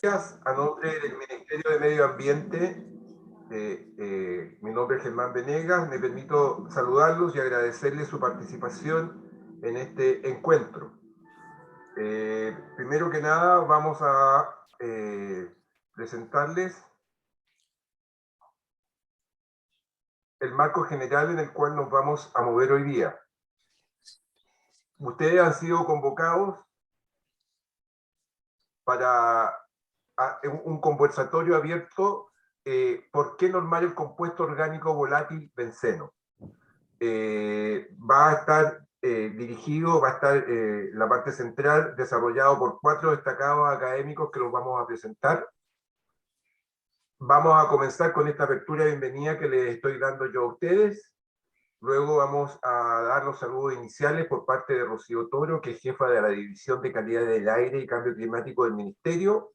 Gracias. A nombre del Ministerio de Medio Ambiente, mi nombre es Germán Venegas, me permito saludarlos y agradecerles su participación en este encuentro. Primero que nada, vamos a presentarles el marco general en el cual nos vamos a mover hoy día. Ustedes han sido convocados para un conversatorio abierto, ¿por qué normar el compuesto orgánico volátil benceno? Va a estar dirigido, va a estar la parte central desarrollado por 4 destacados académicos que los vamos a presentar. Vamos a comenzar con esta apertura de bienvenida que les estoy dando yo a ustedes. Luego vamos a dar los saludos iniciales por parte de Rocío Toro, que es jefa de la División de Calidad del Aire y Cambio Climático del Ministerio.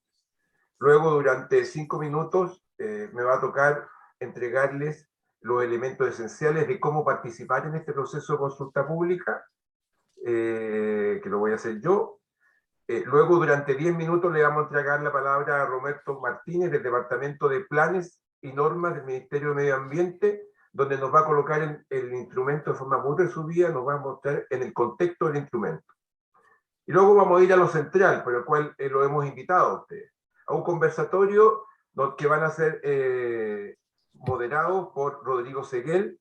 Luego, durante 5 minutos, me va a tocar entregarles los elementos esenciales de cómo participar en este proceso de consulta pública, que lo voy a hacer yo. Luego, durante 10 minutos, le vamos a entregar la palabra a Roberto Martínez, del Departamento de Planes y Normas del Ministerio de Medio Ambiente, donde nos va a colocar el instrumento de forma muy resumida, nos va a mostrar en el contexto del instrumento. Y luego vamos a ir a lo central, por el cual lo hemos invitado a ustedes, a un conversatorio que van a ser moderados por Rodrigo Seguel,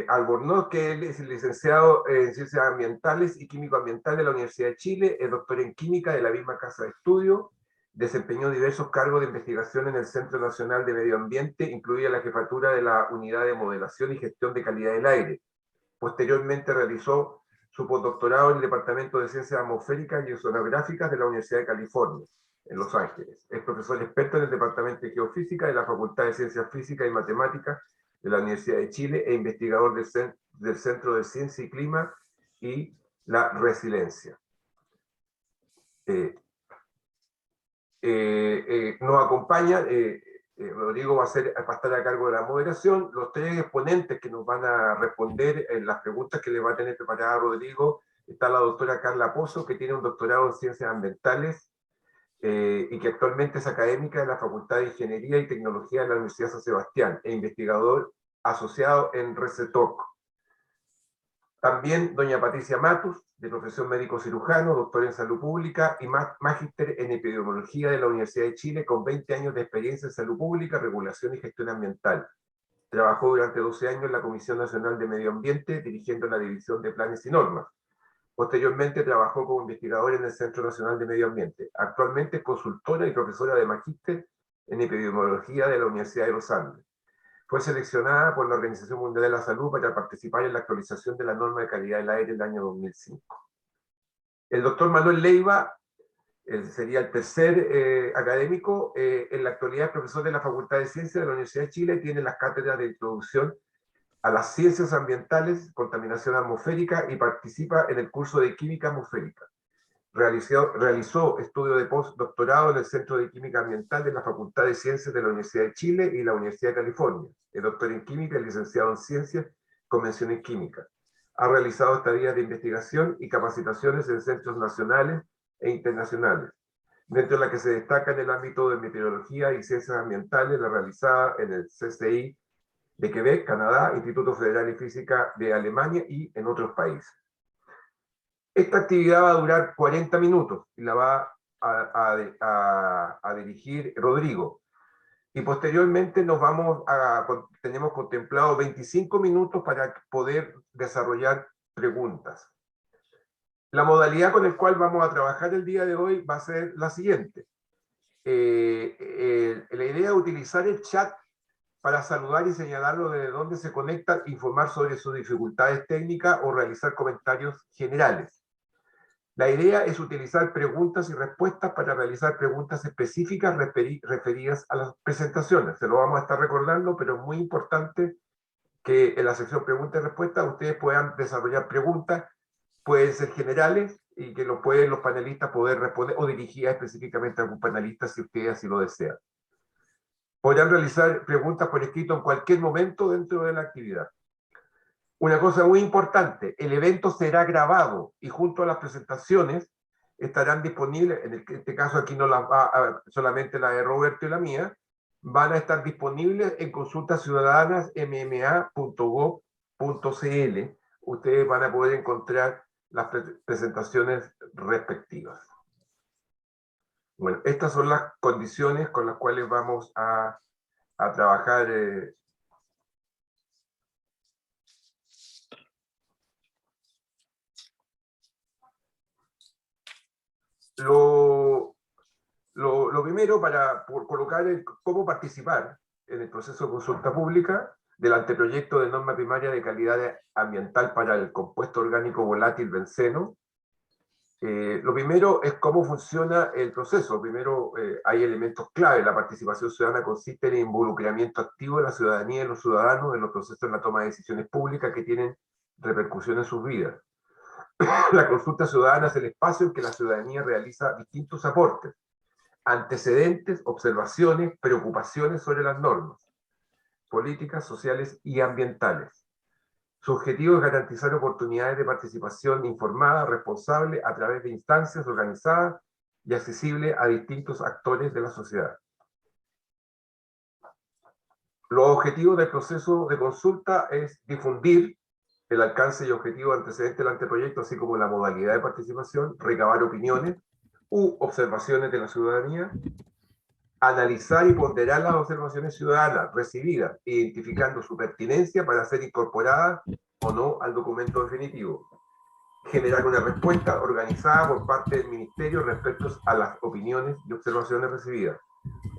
Albornoz, que él es licenciado en Ciencias Ambientales y Químico Ambiental de la Universidad de Chile, es doctor en Química de la misma Casa de Estudio, desempeñó diversos cargos de investigación en el Centro Nacional de Medio Ambiente, incluida la jefatura de la Unidad de Modelación y Gestión de Calidad del Aire. Posteriormente realizó su postdoctorado en el Departamento de Ciencias Atmosféricas y Oceanográficas de la Universidad de California, en Los Ángeles. Es profesor experto en el Departamento de Geofísica de la Facultad de Ciencias Físicas y Matemáticas de la Universidad de Chile e investigador del Centro de Ciencia y Clima y la Resiliencia. Nos acompaña, Rodrigo va a estar a cargo de la moderación. Los 3 exponentes que nos van a responder en las preguntas que le va a tener preparada Rodrigo, está la doctora Carla Pozo, que tiene un doctorado en Ciencias Ambientales y que actualmente es académica de la Facultad de Ingeniería y Tecnología de la Universidad San Sebastián e investigador asociado en RECETOC. También doña Patricia Matus, de profesión médico cirujano, doctor en salud pública y magíster en epidemiología de la Universidad de Chile, con 20 años de experiencia en salud pública, regulación y gestión ambiental. Trabajó durante 12 años en la Comisión Nacional de Medio Ambiente, dirigiendo la División de Planes y Normas. Posteriormente trabajó como investigador en el Centro Nacional de Medio Ambiente. Actualmente es consultora y profesora de magíster en epidemiología de la Universidad de los Andes. Fue seleccionada por la Organización Mundial de la Salud para participar en la actualización de la norma de calidad del aire en el año 2005. El doctor Manuel Leiva sería el tercer académico, en la actualidad es profesor de la Facultad de Ciencias de la Universidad de Chile y tiene las cátedras de introducción a las ciencias ambientales, contaminación atmosférica y participa en el curso de química atmosférica. Realizó estudio de postdoctorado en el Centro de Química Ambiental de la Facultad de Ciencias de la Universidad de Chile y la Universidad de California. Es doctor en Química y licenciado en Ciencias con mención en Química. Ha realizado estadías de investigación y capacitaciones en centros nacionales e internacionales, dentro de la que se destaca en el ámbito de meteorología y ciencias ambientales, la realizada en el CCI de Quebec, Canadá, Instituto Federal de Física de Alemania y en otros países. Esta actividad va a durar 40 minutos y la va a dirigir Rodrigo. Y posteriormente tenemos contemplado 25 minutos para poder desarrollar preguntas. La modalidad con la cual vamos a trabajar el día de hoy va a ser la siguiente. La idea es utilizar el chat para saludar y señalarlo desde dónde se conecta, informar sobre sus dificultades técnicas o realizar comentarios generales. La idea es utilizar preguntas y respuestas para realizar preguntas específicas referidas a las presentaciones. Se lo vamos a estar recordando, pero es muy importante que en la sección preguntas y respuestas ustedes puedan desarrollar preguntas, pueden ser generales y que los panelistas poder responder o dirigidas específicamente a algún panelista si ustedes así lo desean. Podrán realizar preguntas por escrito en cualquier momento dentro de la actividad. Una cosa muy importante, el evento será grabado y junto a las presentaciones estarán disponibles, en este caso aquí no las va, solamente la de Roberto y la mía, van a estar disponibles en consultas ciudadanas mma.gov.cl. Ustedes van a poder encontrar las presentaciones respectivas. Bueno, estas son las condiciones con las cuales vamos a trabajar. Lo primero, para colocar cómo participar en el proceso de consulta pública del anteproyecto de norma primaria de calidad ambiental para el compuesto orgánico volátil benceno. Lo primero es cómo funciona el proceso. Primero, hay elementos clave. La participación ciudadana consiste en el involucramiento activo de la ciudadanía y los ciudadanos en los procesos de la toma de decisiones públicas que tienen repercusión en sus vidas. La consulta ciudadana es el espacio en que la ciudadanía realiza distintos aportes, antecedentes, observaciones, preocupaciones sobre las normas, políticas, sociales y ambientales. Su objetivo es garantizar oportunidades de participación informada, responsable, a través de instancias organizadas y accesibles a distintos actores de la sociedad. Los objetivos del proceso de consulta es difundir el alcance y objetivo antecedente del anteproyecto, así como la modalidad de participación, recabar opiniones u observaciones de la ciudadanía, analizar y ponderar las observaciones ciudadanas recibidas, identificando su pertinencia para ser incorporadas o no al documento definitivo, generar una respuesta organizada por parte del Ministerio respecto a las opiniones y observaciones recibidas.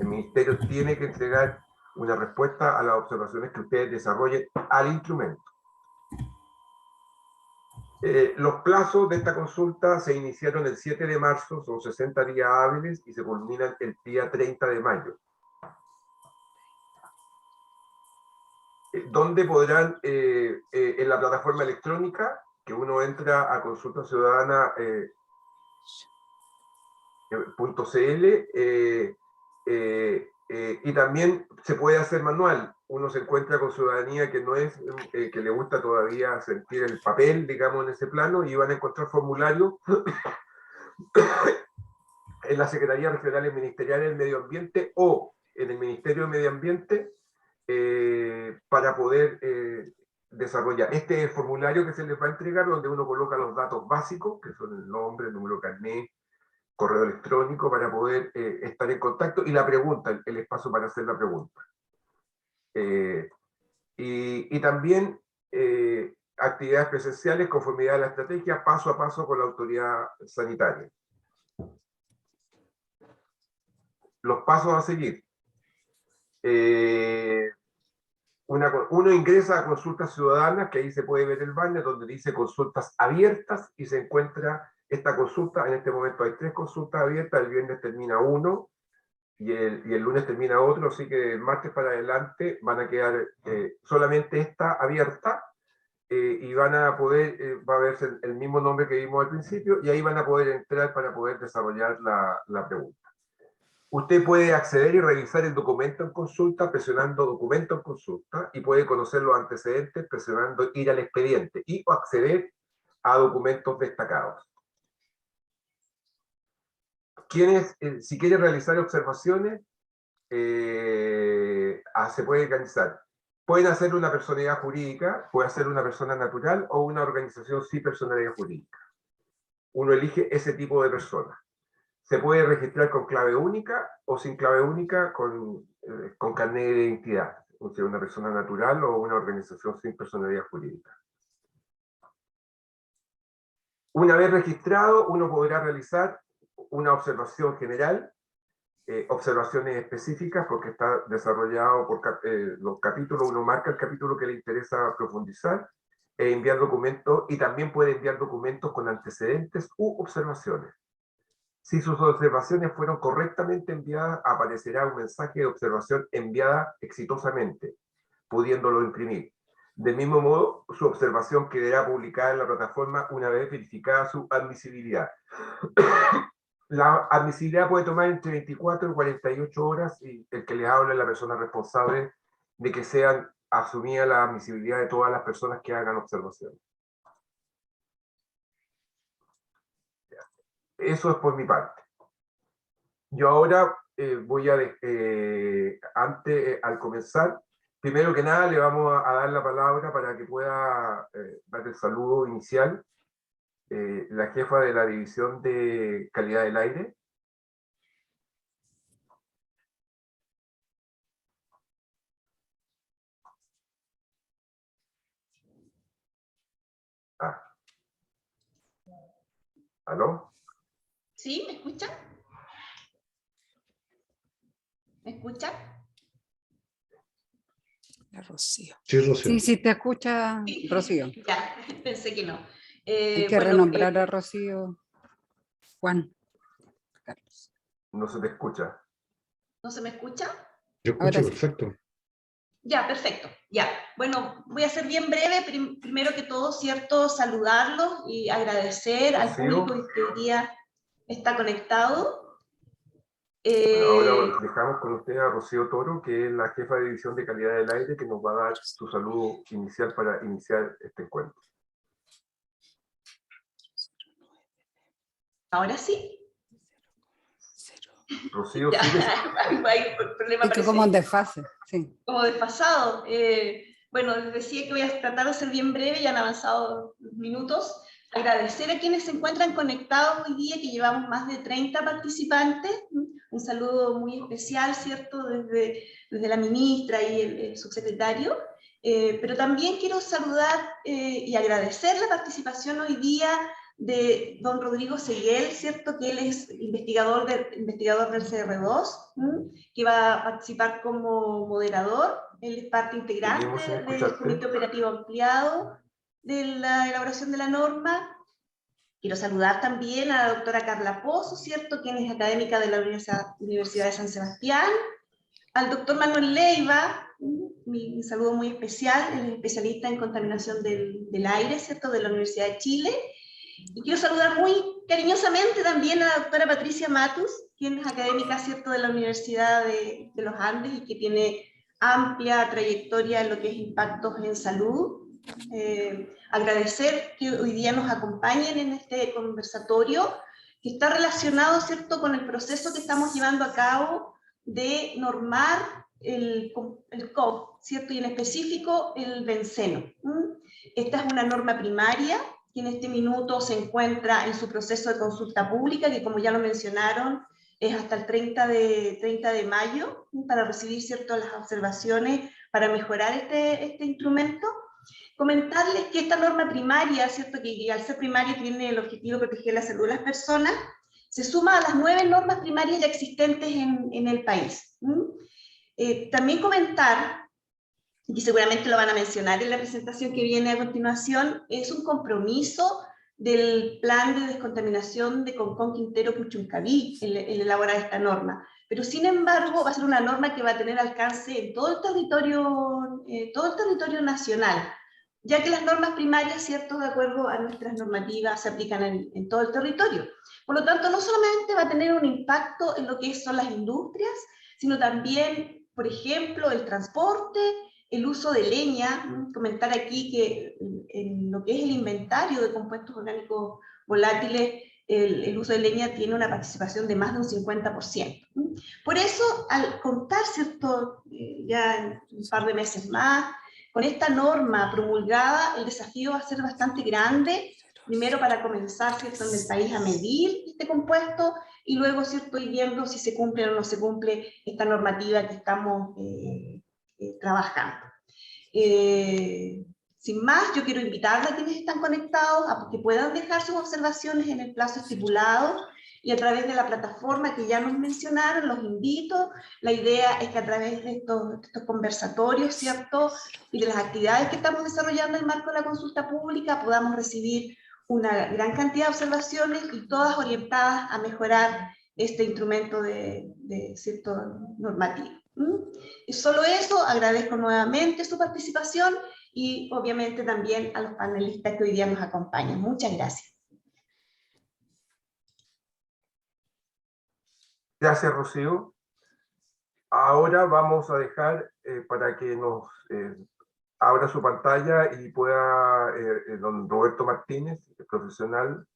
El Ministerio tiene que entregar una respuesta a las observaciones que ustedes desarrollen al instrumento. Los plazos de esta consulta se iniciaron el 7 de marzo, son 60 días hábiles y se culminan el día 30 de mayo. Donde podrán, en la plataforma electrónica, que uno entra a consultaciudadana.cl, y también se puede hacer manual. Uno se encuentra con ciudadanía que no es, que le gusta todavía sentir el papel, digamos, en ese plano, y van a encontrar formularios en la Secretaría Regional Ministerial del Medio Ambiente o en el Ministerio de Medio Ambiente para poder desarrollar. Este es el formulario que se les va a entregar, donde uno coloca los datos básicos, que son el nombre, el número de carnet, correo electrónico, para poder estar en contacto, y la pregunta, el espacio para hacer la pregunta. Y también actividades presenciales, conformidad a la estrategia, paso a paso con la autoridad sanitaria. Los pasos a seguir. Uno ingresa a consultas ciudadanas, que ahí se puede ver el banner donde dice consultas abiertas, y se encuentra esta consulta. En este momento hay 3 consultas abiertas, el viernes termina uno y el lunes termina otro, así que el martes para adelante van a quedar solamente esta abierta, y van a poder, va a verse el mismo nombre que vimos al principio, y ahí van a poder entrar para poder desarrollar la pregunta. Usted puede acceder y revisar el documento en consulta presionando documento en consulta, y puede conocer los antecedentes presionando ir al expediente, y acceder a documentos destacados. Quienes, si quieren realizar observaciones, se puede organizar. Pueden hacer una personalidad jurídica, puede hacer una persona natural o una organización sin personalidad jurídica. Uno elige ese tipo de persona. Se puede registrar con clave única o sin clave única, con carnet de identidad, o sea, una persona natural o una organización sin personalidad jurídica. Una vez registrado, uno podrá realizar una observación general, observaciones específicas, porque está desarrollado por los capítulos. Uno marca el capítulo que le interesa profundizar, e enviar documentos, y también puede enviar documentos con antecedentes u observaciones. Si sus observaciones fueron correctamente enviadas, aparecerá un mensaje de observación enviada exitosamente, pudiéndolo imprimir. Del mismo modo, su observación quedará publicada en la plataforma una vez verificada su admisibilidad. La admisibilidad puede tomar entre 24 y 48 horas, y el que les habla es la persona responsable de que sean asumida la admisibilidad de todas las personas que hagan observaciones. Eso es por mi parte. Yo ahora voy a, al comenzar, primero que nada le vamos a dar la palabra para que pueda dar el saludo inicial, la jefa de la División de Calidad del Aire. ¿Aló? ¿Sí? ¿Me escuchan? ¿Me escuchan? La Rocío. Sí, Rocío. Sí, te escucha, Rocío. Ya, pensé que no. Hay que renombrar a Rocío. Juan Carlos. No se te escucha. ¿No se me escucha? Yo escucho Ahora sí. perfecto. Ya, perfecto. Ya. Bueno, voy a ser bien breve. Primero que todo, ¿cierto? Saludarlos y agradecer al Rocío. público que hoy día está conectado. Bueno, ahora dejamos con usted a Rocío Toro, que es la jefa de División de Calidad del Aire, que nos va a dar su saludo inicial para iniciar este encuentro. Ahora sí. Rocío, Ya. sigue. Hay problema Es que como en desfase, sí. como desfasado. Bueno, les decía que voy a tratar de ser bien breve, ya han avanzado minutos. Agradecer a quienes se encuentran conectados hoy día, que llevamos más de 30 participantes. Un saludo muy especial, ¿cierto?, desde la ministra y el subsecretario. Pero también quiero saludar y agradecer la participación hoy día de don Rodrigo Seguel, ¿cierto?, que él es investigador del CR2, que va a participar como moderador. Él es parte integrante del Comité Operativo Ampliado de la elaboración de la norma. Quiero saludar también a la doctora Carla Pozo, ¿cierto?, quien es académica de la Universidad de San Sebastián. Al doctor Manuel Leiva, mi saludo muy especial, él es especialista en contaminación del aire, ¿cierto?, de la Universidad de Chile. Y quiero saludar muy cariñosamente también a la doctora Patricia Matus, quien es académica, ¿cierto?, de la Universidad de los Andes y que tiene amplia trayectoria en lo que es impactos en salud. Agradecer que hoy día nos acompañen en este conversatorio, que está relacionado, ¿cierto?, con el proceso que estamos llevando a cabo de normar el COP, ¿cierto?, y en específico el benceno. Esta es una norma primaria que en este minuto se encuentra en su proceso de consulta pública, que como ya lo mencionaron, es hasta el 30 de mayo, para recibir, ¿cierto?, las observaciones para mejorar este instrumento. Comentarles que esta norma primaria, ¿cierto?, que al ser primaria tiene el objetivo de proteger la salud de las personas, se suma a las 9 normas primarias ya existentes en el país. También comentar, y seguramente lo van a mencionar en la presentación que viene a continuación, es un compromiso del plan de descontaminación de Concón, Quintero, Puchuncaví, el elaborar esta norma. Pero sin embargo va a ser una norma que va a tener alcance en todo el territorio nacional, ya que las normas primarias, ¿cierto?, de acuerdo a nuestras normativas, se aplican en todo el territorio. Por lo tanto, no solamente va a tener un impacto en lo que son las industrias, sino también, por ejemplo, el transporte, el uso de leña. Comentar aquí que en lo que es el inventario de compuestos orgánicos volátiles, el uso de leña tiene una participación de más de un 50%. Por eso, al contar, ¿cierto?, ya en un par de meses más, con esta norma promulgada, el desafío va a ser bastante grande, primero para comenzar, ¿cierto?, en el país a medir este compuesto, y luego, ¿cierto?, ir viendo si se cumple o no se cumple esta normativa que estamos trabajando. Sin más, yo quiero invitar a quienes están conectados a que puedan dejar sus observaciones en el plazo estipulado y a través de la plataforma que ya nos mencionaron, los invito. La idea es que a través de estos conversatorios, ¿cierto?, y de las actividades que estamos desarrollando en el marco de la consulta pública, podamos recibir una gran cantidad de observaciones y todas orientadas a mejorar este instrumento de cierto normativo. Y solo eso, agradezco nuevamente su participación y obviamente también a los panelistas que hoy día nos acompañan. Muchas gracias. Gracias, Rocío. Ahora vamos a dejar para que nos abra su pantalla y pueda don Roberto Martínez, el profesional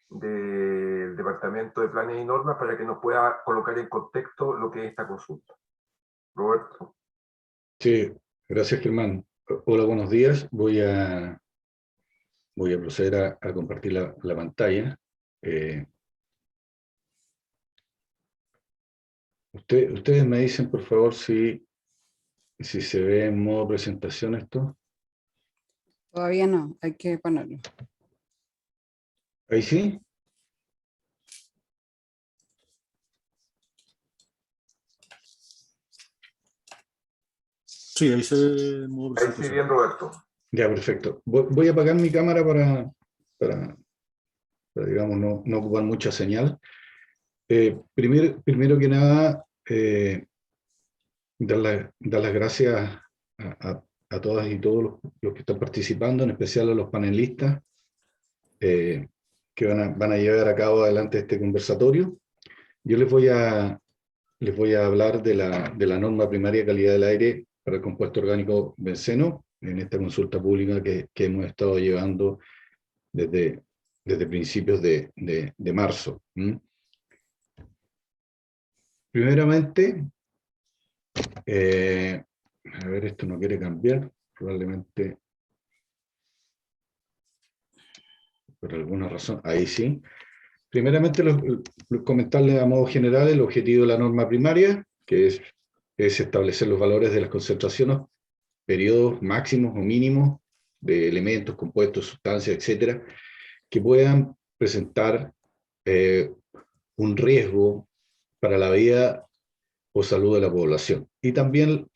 del Departamento de Planes y Normas para que nos pueda colocar en contexto lo que es esta consulta. Roberto. Sí, gracias, Germán. Hola, buenos días. Voy a proceder a compartir la pantalla. Ustedes me dicen, por favor, si se ve en modo presentación esto. Todavía no, hay que ponerlo. ¿Ahí sí? Sí, ahí se ve en modo Ahí sí, presentación. bien, Roberto. Ya, perfecto. Voy a apagar mi cámara para digamos, no ocupar mucha señal. Primero que nada, dar las gracias a todas y todos los que están participando, en especial a los panelistas que van a llevar a cabo adelante este conversatorio. Yo les voy a hablar de la norma primaria de calidad del aire para el compuesto orgánico benceno en esta consulta pública que hemos estado llevando desde principios de marzo. Primeramente, a ver, esto no quiere cambiar, probablemente por alguna razón, ahí sí. Primeramente, comentarles a modo general el objetivo de la norma primaria, que es establecer los valores de las concentraciones, periodos máximos o mínimos de elementos, compuestos, sustancias, etcétera, que puedan presentar un riesgo para la vida o salud de la población. Y también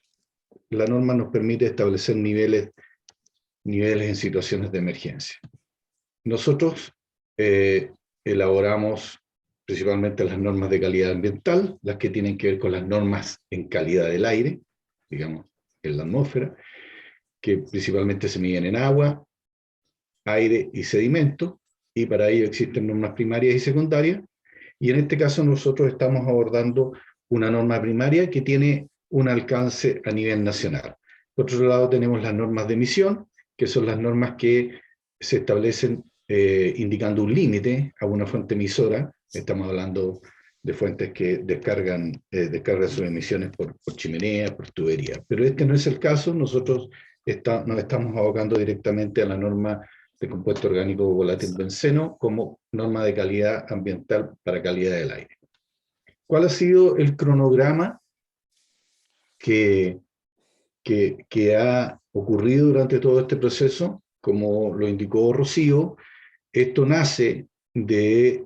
la norma nos permite establecer niveles en situaciones de emergencia. Nosotros elaboramos principalmente las normas de calidad ambiental, las que tienen que ver con las normas en calidad del aire, digamos, en la atmósfera, que principalmente se miden en agua, aire y sedimento, y para ello existen normas primarias y secundarias, y en este caso nosotros estamos abordando una norma primaria que tiene un alcance a nivel nacional. Por otro lado tenemos las normas de emisión, que son las normas que se establecen indicando un límite a una fuente emisora. Estamos hablando de fuentes que descargan sus emisiones por chimenea, por tubería. Pero este no es el caso. Nosotros nos estamos abocando directamente a la norma de compuesto orgánico volátil benceno como norma de calidad ambiental para calidad del aire. ¿Cuál ha sido el cronograma que ha ocurrido durante todo este proceso? Como lo indicó Rocío, esto nace del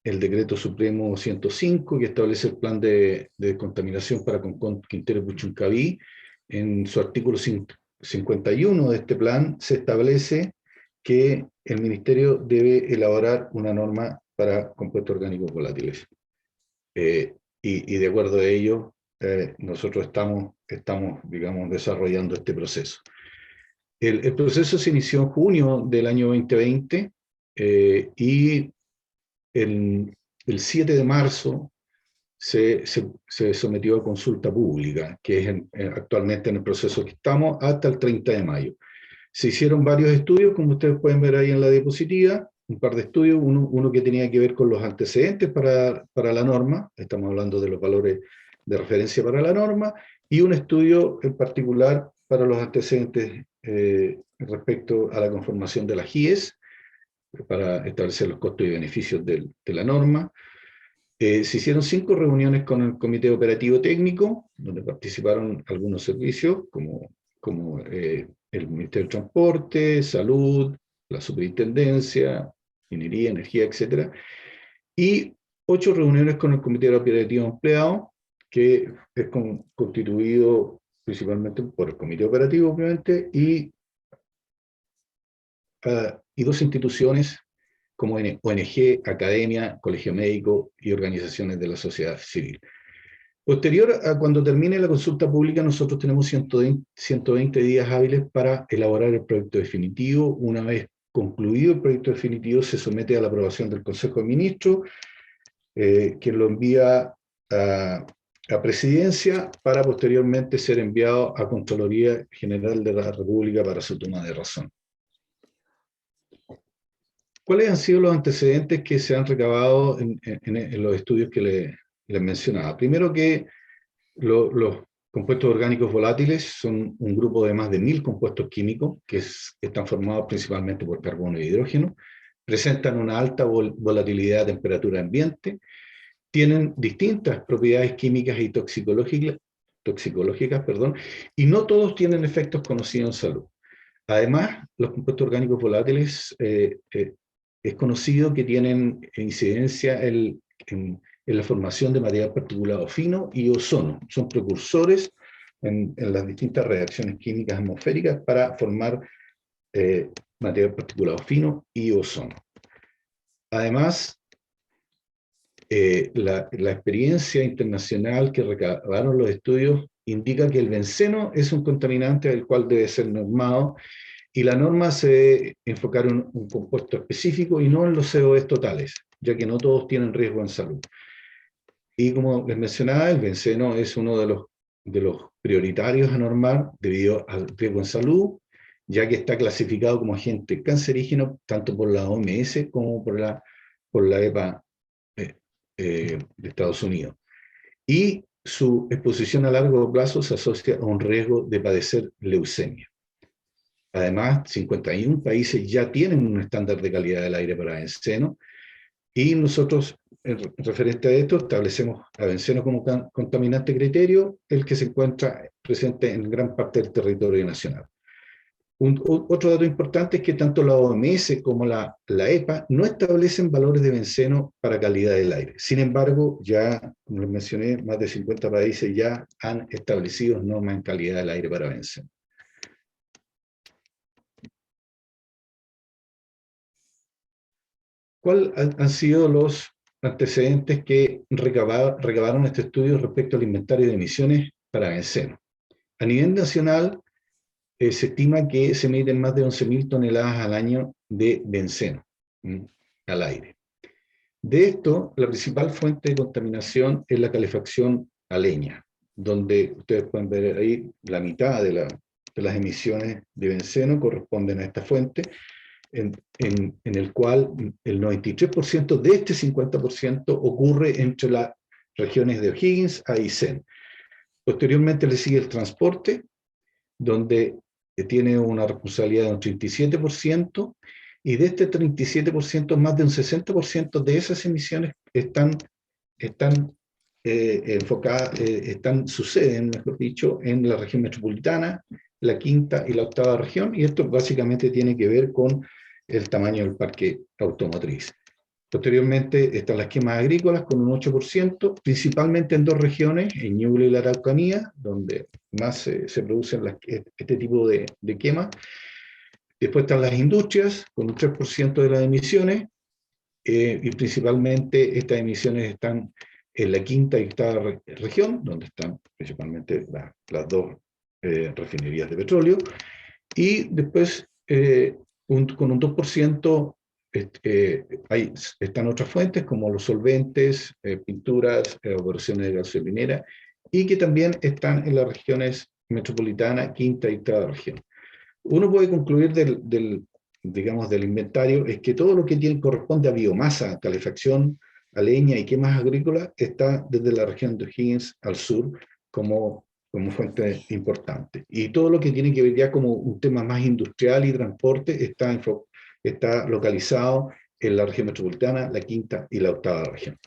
Decreto Supremo 105, que establece el plan de descontaminación para Concón, Quintero, Puchuncaví. En su artículo 51 de este plan se establece que el Ministerio debe elaborar una norma para compuestos orgánicos volátiles. Y de acuerdo a ello, nosotros estamos, digamos, desarrollando este proceso. El proceso se inició en junio del año 2020 y el 7 de marzo se sometió a consulta pública, que es actualmente en el proceso que estamos, hasta el 30 de mayo. Se hicieron varios estudios, como ustedes pueden ver ahí en la diapositiva, un par de estudios, uno que tenía que ver con los antecedentes para la norma, estamos hablando de los valores de referencia para la norma, y un estudio en particular para los antecedentes respecto a la conformación de las GIES, para establecer los costos y beneficios de la norma. Se hicieron 5 reuniones con el Comité Operativo Técnico, donde participaron algunos servicios, como el Ministerio de Transporte, Salud, la Superintendencia, Minería, Energía, etc. Y 8 reuniones con el Comité Operativo Empleado, que es constituido principalmente por el Comité Operativo, obviamente, y 2 instituciones como ONG, academia, colegio médico y organizaciones de la sociedad civil. Posterior a cuando termine la consulta pública, nosotros tenemos 120 días hábiles para elaborar el proyecto definitivo. Una vez concluido el proyecto definitivo, se somete a la aprobación del Consejo de Ministros, que lo envía a Presidencia para posteriormente ser enviado a Contraloría General de la República para su toma de razón. ¿Cuáles han sido los antecedentes que se han recabado en los estudios que les mencionaba? Primero que los compuestos orgánicos volátiles son un grupo de más de 1000 compuestos químicos que están formados principalmente por carbono e hidrógeno, presentan una alta volatilidad a temperatura ambiente, tienen distintas propiedades químicas y toxicológicas, y no todos tienen efectos conocidos en salud. Además, los compuestos orgánicos volátiles es conocido que tienen incidencia en la formación de material particulado fino y ozono. Son precursores en las distintas reacciones químicas atmosféricas para formar material particulado fino y ozono. Además, la experiencia internacional que recabaron los estudios indica que el benceno es un contaminante del cual debe ser normado, y la norma se debe enfocar en un compuesto específico y no en los COEs totales, ya que no todos tienen riesgo en salud. Y como les mencionaba, el benceno es uno de los prioritarios a normar debido al riesgo en salud, ya que está clasificado como agente cancerígeno tanto por la OMS como por la EPA de Estados Unidos. Y su exposición a largo plazo se asocia a un riesgo de padecer leucemia. Además, 51 países ya tienen un estándar de calidad del aire para benceno, y nosotros, referente a esto, establecemos a benceno como contaminante criterio, el que se encuentra presente en gran parte del territorio nacional. Otro dato importante es que tanto la OMS como la EPA no establecen valores de benceno para calidad del aire. Sin embargo, ya, como les mencioné, más de 50 países ya han establecido normas en calidad del aire para benceno. ¿Cuáles han sido los antecedentes que recabaron este estudio respecto al inventario de emisiones para benceno? A nivel nacional, se estima que se emiten más de 11.000 toneladas al año de benceno al aire. De esto, la principal fuente de contaminación es la calefacción a leña, donde ustedes pueden ver ahí la mitad de las emisiones de benceno corresponden a esta fuente, en el cual el 93% de este 50% ocurre entre las regiones de O'Higgins a Aysén. Posteriormente le sigue el transporte, donde tiene una responsabilidad de un 37%, y de este 37%, más de un 60% de esas emisiones suceden, mejor dicho, en la región metropolitana, la quinta y la octava región, y esto básicamente tiene que ver con el tamaño del parque automotriz. Posteriormente están las quemas agrícolas con un 8%, principalmente en dos regiones, en Ñuble y la Araucanía, donde más se producen este tipo de quemas. Después están las industrias, con un 3% de las emisiones, y principalmente estas emisiones están en la quinta y octava región, donde están principalmente las dos refinerías de petróleo, y después con un 2% están otras fuentes como los solventes, pinturas, evaporaciones de gasolinera, y que también están en las regiones metropolitana, quinta y octava región. Uno puede concluir digamos, del inventario es que todo lo que corresponde a biomasa, calefacción, a leña y quemas agrícolas está desde la región de O'Higgins al sur como fuente importante. Y todo lo que tiene que ver ya como un tema más industrial y transporte está localizado en la región metropolitana, la quinta y la octava región.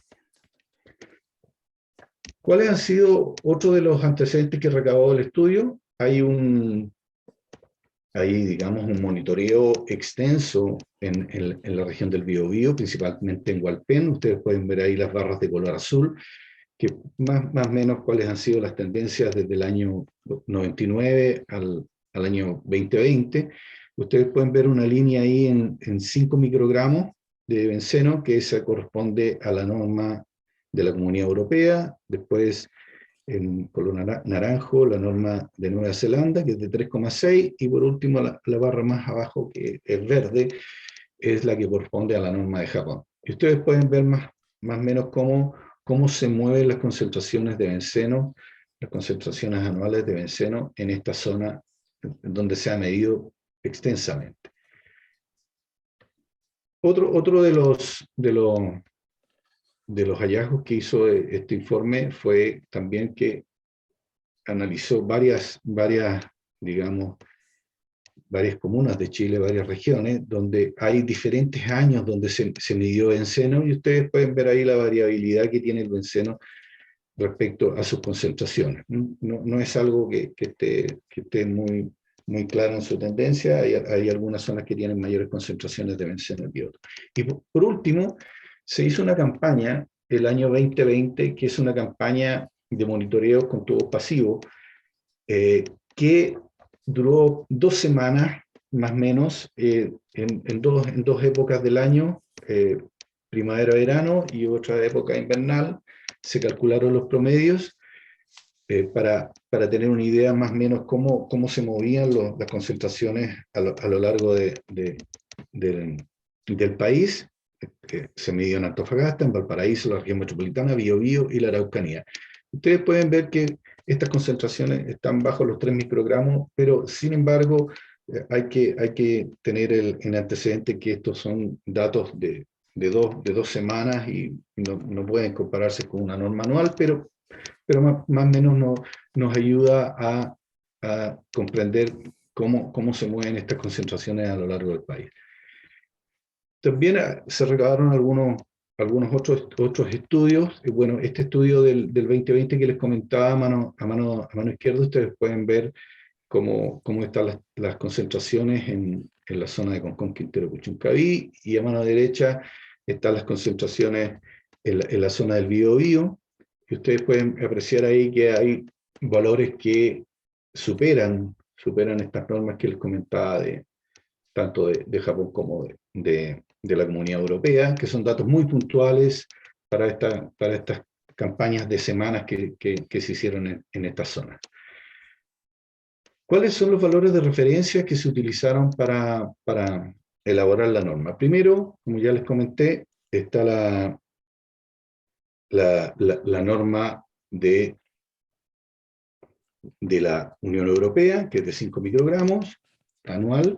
¿Cuáles han sido otros de los antecedentes que recabó el estudio? Hay digamos, un monitoreo extenso en la región del Biobío, principalmente en Hualpén. Ustedes pueden ver ahí las barras de color azul, que más o menos cuáles han sido las tendencias desde el año 99 al año 2020. Ustedes pueden ver una línea ahí en 5 microgramos de benceno, que esa corresponde a la norma de la Comunidad Europea. Después, en color naranjo, la norma de Nueva Zelanda, que es de 3,6, y por último la barra más abajo, que es verde, es la que corresponde a la norma de Japón. Y ustedes pueden ver más o menos cómo se mueven las concentraciones de benceno, las concentraciones anuales de benceno en esta zona donde se ha medido extensamente. Otro de los hallazgos que hizo este informe fue también que analizó varias comunas de Chile, varias regiones, donde hay diferentes años donde se midió benceno, y ustedes pueden ver ahí la variabilidad que tiene el benceno respecto a sus concentraciones. No es algo que esté muy claro en su tendencia. Hay algunas zonas que tienen mayores concentraciones de benceno que otras. Y por último, se hizo una campaña el año 2020, que es una campaña de monitoreo con tubos pasivos, que duró 2 semanas, más o menos, en dos épocas del año, primavera-verano y otra época invernal. Se calcularon los promedios para tener una idea más o menos cómo se movían las concentraciones a lo largo del país. Se midió en Antofagasta, en Valparaíso, la región metropolitana, Biobío y la Araucanía. Ustedes pueden ver que estas concentraciones están bajo los 3 microgramos, pero sin embargo hay que tener en antecedente que estos son datos de 2 semanas y no pueden compararse con una norma anual, pero más o menos nos ayuda a comprender cómo se mueven estas concentraciones a lo largo del país. También se recabaron algunos otros estudios. Bueno, este estudio del 2020 que les comentaba a mano izquierda, ustedes pueden ver cómo están las concentraciones en la zona de Concón, Quintero, Puchuncaví, y a mano derecha están las concentraciones en la zona del Biobío. Y ustedes pueden apreciar ahí que hay valores que superan estas normas que les comentaba tanto de Japón como de la Comunidad Europea, que son datos muy puntuales para estas campañas de semanas que se hicieron en esta zona. ¿Cuáles son los valores de referencia que se utilizaron para elaborar la norma? Primero, como ya les comenté, está la norma de la Unión Europea, que es de 5 microgramos anual,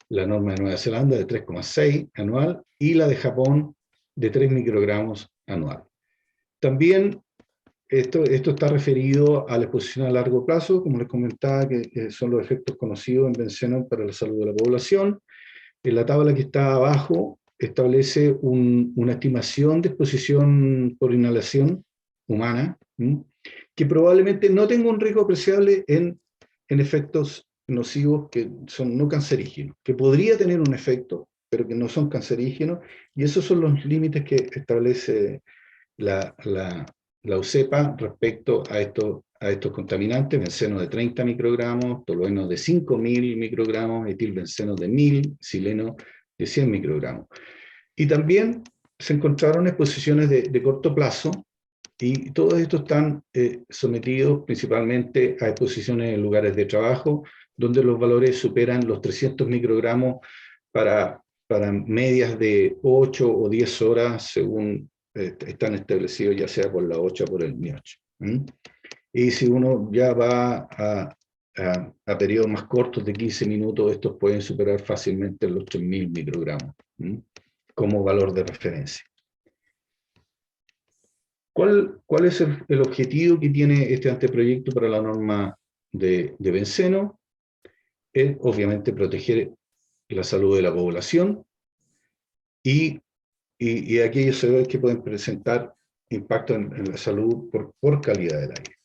la norma de Nueva Zelanda de 3,6 anual, y la de Japón de 3 microgramos anual. También esto está referido a la exposición a largo plazo, como les comentaba, que son los efectos conocidos en benceno para la salud de la población. En la tabla que está abajo establece una estimación de exposición por inhalación humana, que probablemente no tenga un riesgo apreciable en efectos nocivos que son no cancerígenos, que podría tener un efecto, pero que no son cancerígenos, y esos son los límites que establece la UCEPA respecto a estos contaminantes: benceno de 30 microgramos, tolueno de 5.000 microgramos, etilbenceno de 1.000, sileno de 100 microgramos. Y también se encontraron exposiciones de corto plazo, y todos estos están sometidos principalmente a exposiciones en lugares de trabajo, donde los valores superan los 300 microgramos para medias de 8 o 10 horas, según están establecidos ya sea por la OCHA o por el MIOCH. Y si uno ya va a periodos más cortos de 15 minutos, estos pueden superar fácilmente los 3.000 microgramos como valor de referencia. ¿Cuál es el objetivo que tiene este anteproyecto para la norma de benceno? Es obviamente proteger la salud de la población y aquellos sectores que pueden presentar impacto en la salud por calidad del aire,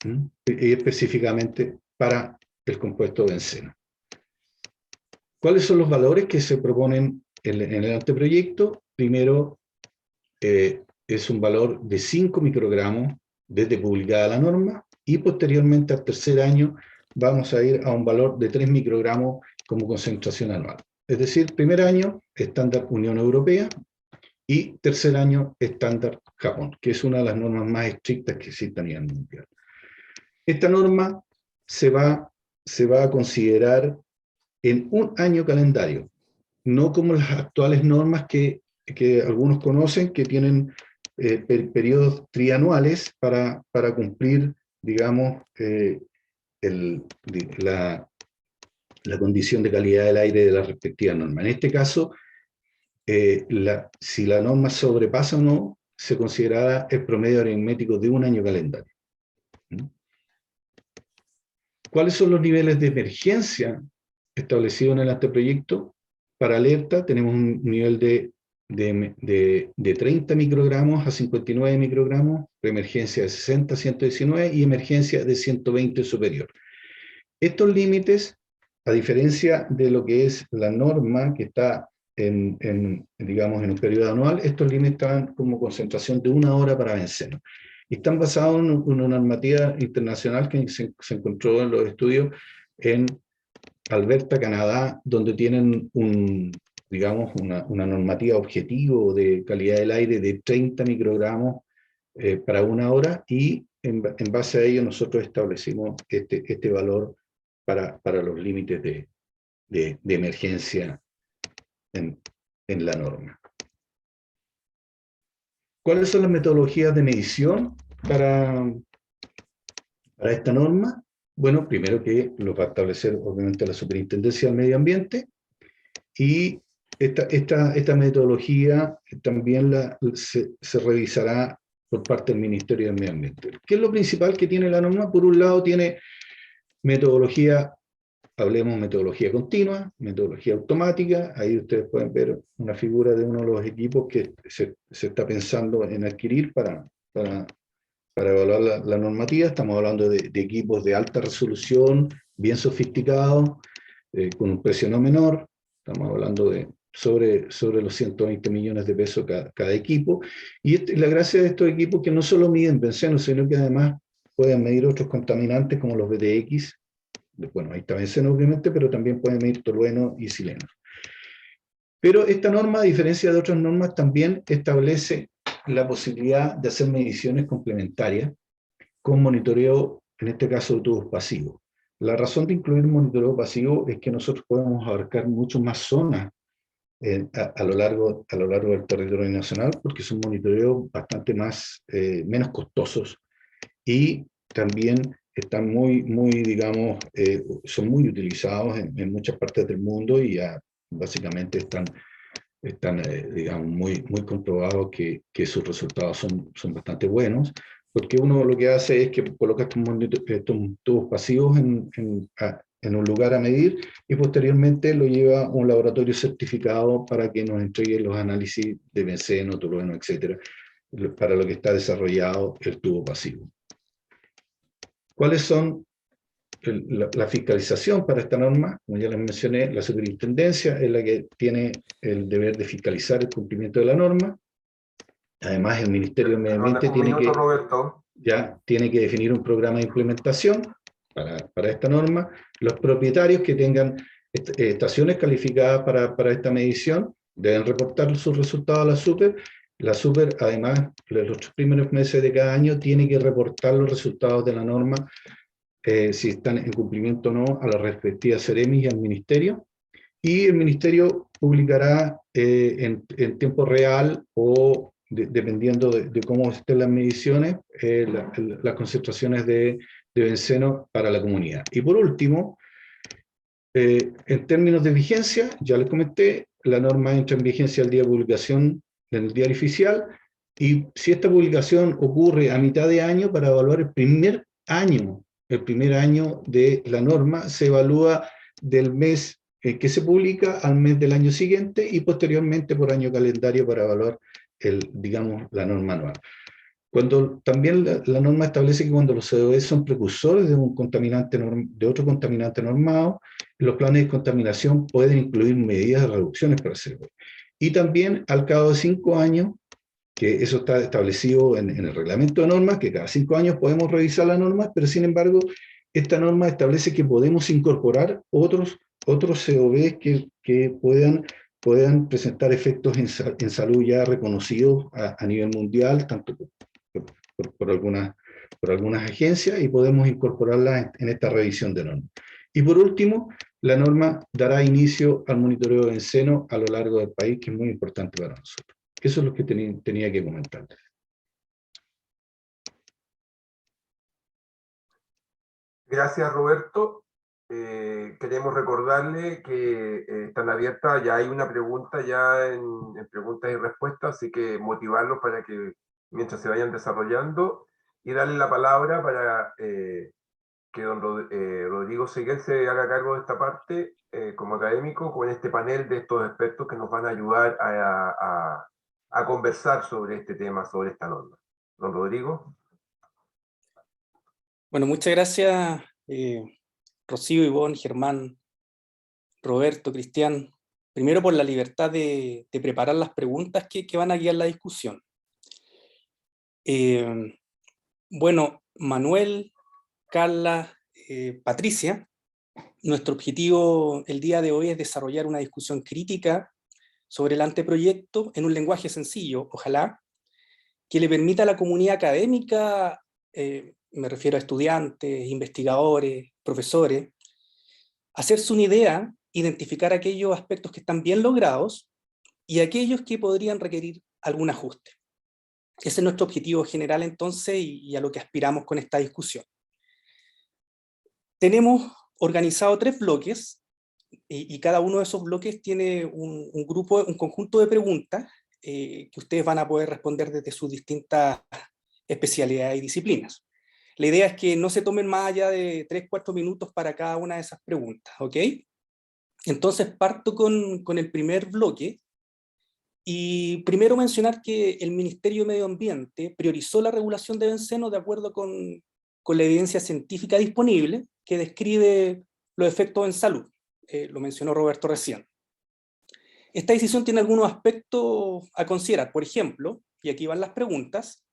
y específicamente para el compuesto benceno. ¿Cuáles son los valores que se proponen en el anteproyecto? Primero, es un valor de 5 microgramos desde publicada la norma, y posteriormente al tercer año vamos a ir a un valor de 3 microgramos como concentración anual. Es decir, primer año, estándar Unión Europea, y tercer año, estándar Japón, que es una de las normas más estrictas que existen a nivel mundial. Esta norma se va a considerar en un año calendario, no como las actuales normas que algunos conocen, que tienen periodos trianuales para cumplir, digamos, la condición de calidad del aire de la respectiva norma. En este caso, si la norma sobrepasa o no, se considerará el promedio aritmético de un año calendario. ¿Mm? ¿Cuáles son los niveles de emergencia establecidos en el anteproyecto? Para alerta tenemos un nivel de 30 microgramos a 59 microgramos, emergencia de 60 a 119 y emergencia de 120 superior. Estos límites, a diferencia de lo que es la norma que está digamos, en un periodo anual, estos límites están como concentración de 1 hora para benceno. Y están basados en una normativa internacional que se encontró en los estudios en Alberta, Canadá, donde tienen digamos, una normativa objetivo de calidad del aire de 30 microgramos para 1 hora, y en base a ello nosotros establecimos este valor para los límites de emergencia en la norma. ¿Cuáles son las metodologías de medición para esta norma? Bueno, primero que lo va a establecer obviamente la Superintendencia del Medio Ambiente, y esta metodología también se revisará por parte del Ministerio del Medio Ambiente. ¿Qué es lo principal que tiene la norma? Por un lado tiene metodología, hablemos metodología continua, metodología automática. Ahí ustedes pueden ver una figura de uno de los equipos que se está pensando en adquirir para evaluar la normativa. Estamos hablando de equipos de alta resolución, bien sofisticados, con un precio no menor. Estamos hablando de sobre los 120 millones de pesos cada equipo. Y la gracia de estos equipos que no solo miden benceno, sino que además pueden medir otros contaminantes como los BTX. Bueno, ahí está benceno obviamente, pero también pueden medir tolueno y sileno. Pero esta norma, a diferencia de otras normas, también establece la posibilidad de hacer mediciones complementarias con monitoreo, en este caso de tubos pasivos. La razón de incluir monitoreo pasivo es que nosotros podemos abarcar mucho más zonas a lo largo del territorio nacional, porque son monitoreos bastante menos costosos, y también están digamos, son muy utilizados en muchas partes del mundo, y ya básicamente están digamos, muy comprobados que sus resultados son bastante buenos, porque uno lo que hace es que coloca estos tubos pasivos en un lugar a medir, y posteriormente lo lleva a un laboratorio certificado para que nos entregue los análisis de benceno, tolueno, etcétera, para lo que está desarrollado el tubo pasivo. ¿Cuáles son la fiscalización para esta norma? Como ya les mencioné, la Superintendencia es la que tiene el deber de fiscalizar el cumplimiento de la norma. Además, el Ministerio del Medio Ambiente tiene que definir un programa de implementación para esta norma. Los propietarios que tengan estaciones calificadas para esta medición deben reportar sus resultados a la SUPER. La SUPER, además, los 3 primeros meses de cada año, tiene que reportar los resultados de la norma, si están en cumplimiento o no, a la respectiva Ceremi y al Ministerio. Y el Ministerio publicará en tiempo real, o dependiendo de cómo estén las mediciones, las concentraciones de benceno para la comunidad. Y por último, en términos de vigencia, ya les comenté, la norma entra en vigencia al día de publicación en el diario oficial, y si esta publicación ocurre a mitad de año, para evaluar el primer año de la norma, se evalúa del mes que se publica al mes del año siguiente, y posteriormente por año calendario para evaluar digamos, la norma anual. También la norma establece que cuando los CO2 son precursores de otro contaminante normado, los planes de contaminación pueden incluir medidas de reducciones para CO2. Y también al cabo de 5 años, que eso está establecido en el reglamento de normas, que cada 5 años podemos revisar las normas, pero sin embargo, esta norma establece que podemos incorporar otros CO2 que puedan presentar efectos en salud ya reconocidos a nivel mundial, tanto por algunas agencias, y podemos incorporarlas en esta revisión de normas. Y por último, la norma dará inicio al monitoreo de benceno a lo largo del país, que es muy importante para nosotros. Eso es lo que tenía que comentarles. Gracias, Roberto. queremos recordarle que están abiertas, ya hay una pregunta ya en preguntas y respuestas, así que motivarlos para que mientras se vayan desarrollando y darle la palabra para que don Rodrigo Seguel se haga cargo de esta parte como académico con este panel de estos expertos que nos van a ayudar a conversar sobre este tema, sobre esta norma. Don Rodrigo. Bueno, muchas gracias, Rocío, Ivonne, Germán, Roberto, Cristian. Primero por la libertad de preparar las preguntas que van a guiar la discusión. Bueno, Manuel, Carla, Patricia, nuestro objetivo el día de hoy es desarrollar una discusión crítica sobre el anteproyecto en un lenguaje sencillo, ojalá, que le permita a la comunidad académica, me refiero a estudiantes, investigadores, profesores, hacerse una idea, identificar aquellos aspectos que están bien logrados y aquellos que podrían requerir algún ajuste. Ese es nuestro objetivo general entonces y a lo que aspiramos con esta discusión. Tenemos organizado 3 bloques y cada uno de esos bloques tiene un conjunto de preguntas que ustedes van a poder responder desde sus distintas especialidades y disciplinas. La idea es que no se tomen más allá de 3-4 minutos para cada una de esas preguntas, ¿ok? Entonces parto con el primer bloque y primero mencionar que el Ministerio de Medio Ambiente priorizó la regulación de benceno de acuerdo con la evidencia científica disponible que describe los efectos en salud. Lo mencionó Roberto recién. Esta decisión tiene algunos aspectos a considerar. Por ejemplo, y aquí van las preguntas,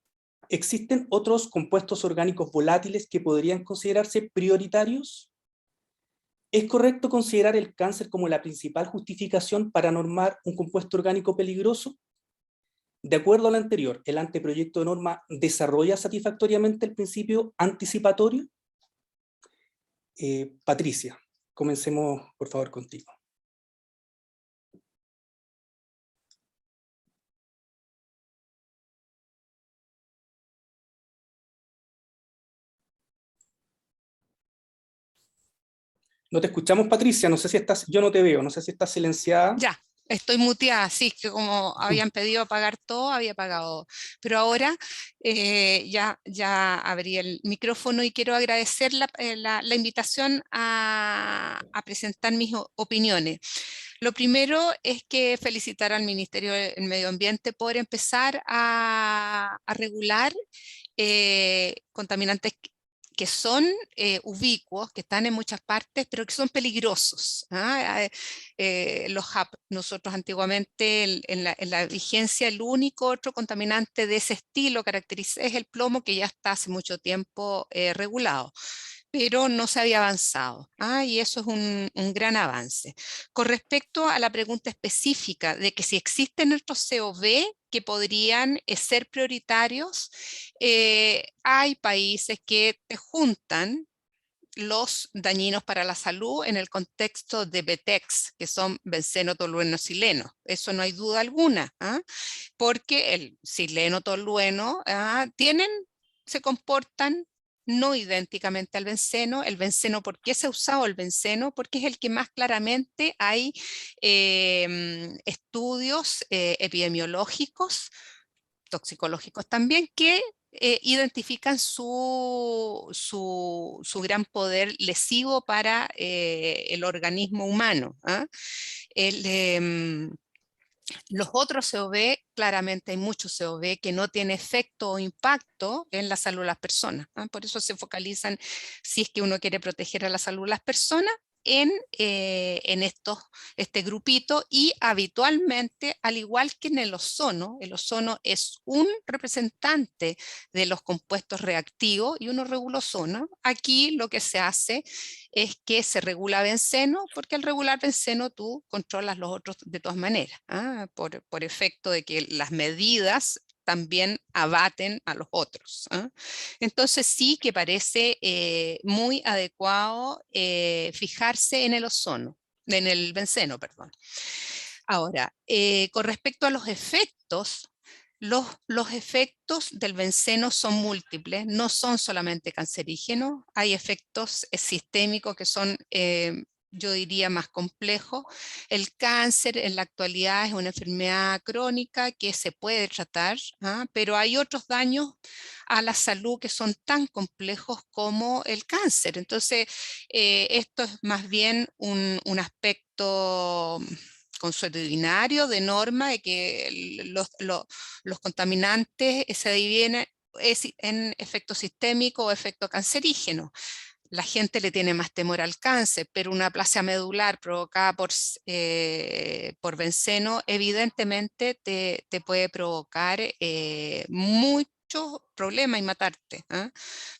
¿existen otros compuestos orgánicos volátiles que podrían considerarse prioritarios? ¿Es correcto considerar el cáncer como la principal justificación para normar un compuesto orgánico peligroso? De acuerdo a lo anterior, ¿el anteproyecto de norma desarrolla satisfactoriamente el principio anticipatorio? Patricia, comencemos por favor contigo. No te escuchamos, Patricia, no sé si estás, yo no te veo, no sé si estás silenciada. Ya, estoy muteada, sí, que como habían pedido apagar todo, había apagado. Pero ahora ya abrí el micrófono y quiero agradecer la invitación a presentar mis opiniones. Lo primero es que felicitar al Ministerio del Medio Ambiente por empezar a regular contaminantes que son ubicuos, que están en muchas partes, pero que son peligrosos. Los HAP, nosotros antiguamente en la vigencia, el único otro contaminante de ese estilo caracteriza es el plomo, que ya está hace mucho tiempo regulado, pero no se había avanzado, y eso es un gran avance. Con respecto a la pregunta específica de que si existen otros COV que podrían ser prioritarios, hay países que te juntan los dañinos para la salud en el contexto de BETEX, que son benceno, tolueno, sileno. Eso no hay duda alguna, porque el sileno, tolueno se comportan no idénticamente al benceno. El benceno, ¿por qué se ha usado el benceno? Porque es el que más claramente hay estudios epidemiológicos, toxicológicos también, que identifican su gran poder lesivo para el organismo humano. Los otros COV, claramente hay muchos COV que no tienen efecto o impacto en la salud de las personas. Por eso se focalizan, si es que uno quiere proteger a la salud de las personas, en este grupito, y habitualmente, al igual que en el ozono es un representante de los compuestos reactivos y uno regula ozono. Aquí lo que se hace es que se regula benceno, porque al regular benceno tú controlas los otros de todas maneras, por efecto de que las medidas también abaten a los otros. Entonces sí que parece muy adecuado fijarse en el ozono, en el benceno, perdón. Ahora, con respecto a los efectos, Los efectos del benceno son múltiples, no son solamente cancerígenos, hay efectos sistémicos que son, yo diría, más complejos. El cáncer en la actualidad es una enfermedad crónica que se puede tratar, pero hay otros daños a la salud que son tan complejos como el cáncer. Entonces, esto es más bien un aspecto consuetudinario de norma de que los contaminantes se dividen en efecto sistémico o efecto cancerígeno. La gente le tiene más temor al cáncer, pero una aplasia medular provocada por benceno evidentemente te puede provocar muchos problemas y matarte,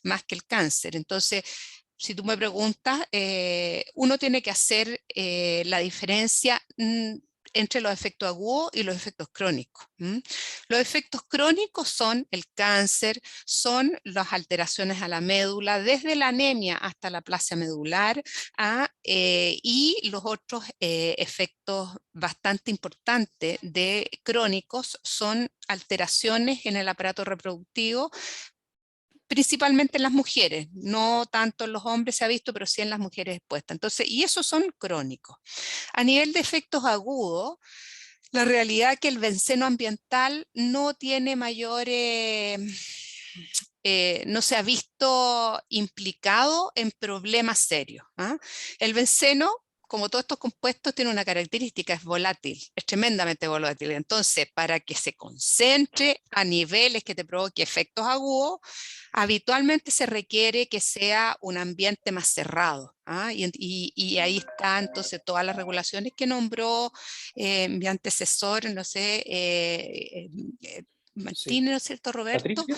más que el cáncer. Entonces, si tú me preguntas, uno tiene que hacer la diferencia entre los efectos agudos y los efectos crónicos. Los efectos crónicos son el cáncer, son las alteraciones a la médula, desde la anemia hasta la aplasia medular, y los otros efectos bastante importantes de crónicos son alteraciones en el aparato reproductivo, principalmente en las mujeres, no tanto en los hombres se ha visto, pero sí en las mujeres expuestas. Entonces, y esos son crónicos. A nivel de efectos agudos, la realidad es que el benceno ambiental no tiene no se ha visto implicado en problemas serios. El benceno, como todos estos compuestos, tiene una característica, es volátil, es tremendamente volátil. Entonces, para que se concentre a niveles que te provoque efectos agudos, habitualmente se requiere que sea un ambiente más cerrado. Y ahí está entonces todas las regulaciones que nombró mi antecesor, no sé, Sí. Martínez, ¿no es cierto, Roberto? Patricia,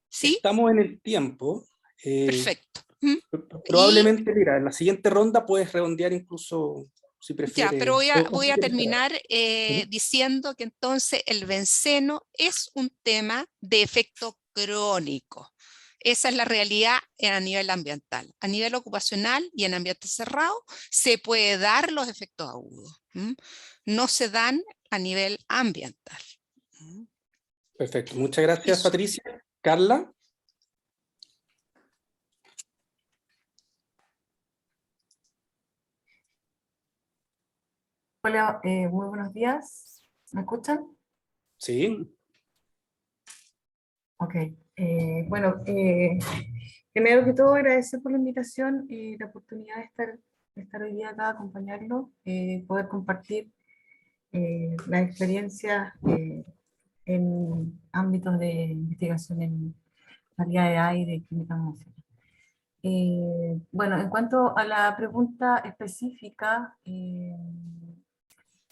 Sí, estamos en el tiempo. perfecto. Y Probablemente, mira, en la siguiente ronda puedes redondear incluso si ya, pero prefieres. voy a terminar ¿Sí? diciendo que entonces el benceno es un tema de efecto crónico. Esa es la realidad a nivel ambiental. A nivel ocupacional y en ambiente cerrado se puede dar los efectos agudos. No se dan a nivel ambiental. Perfecto, muchas gracias, Eso. Patricia. Carla. Hola, muy buenos días. ¿Me escuchan? Sí. Ok. Bueno, primero que todo agradecer por la invitación y la oportunidad de estar hoy día acá, acompañarlo, poder compartir las experiencias en ámbitos de investigación en calidad de aire y química atmosférica. Bueno, en cuanto a la pregunta específica,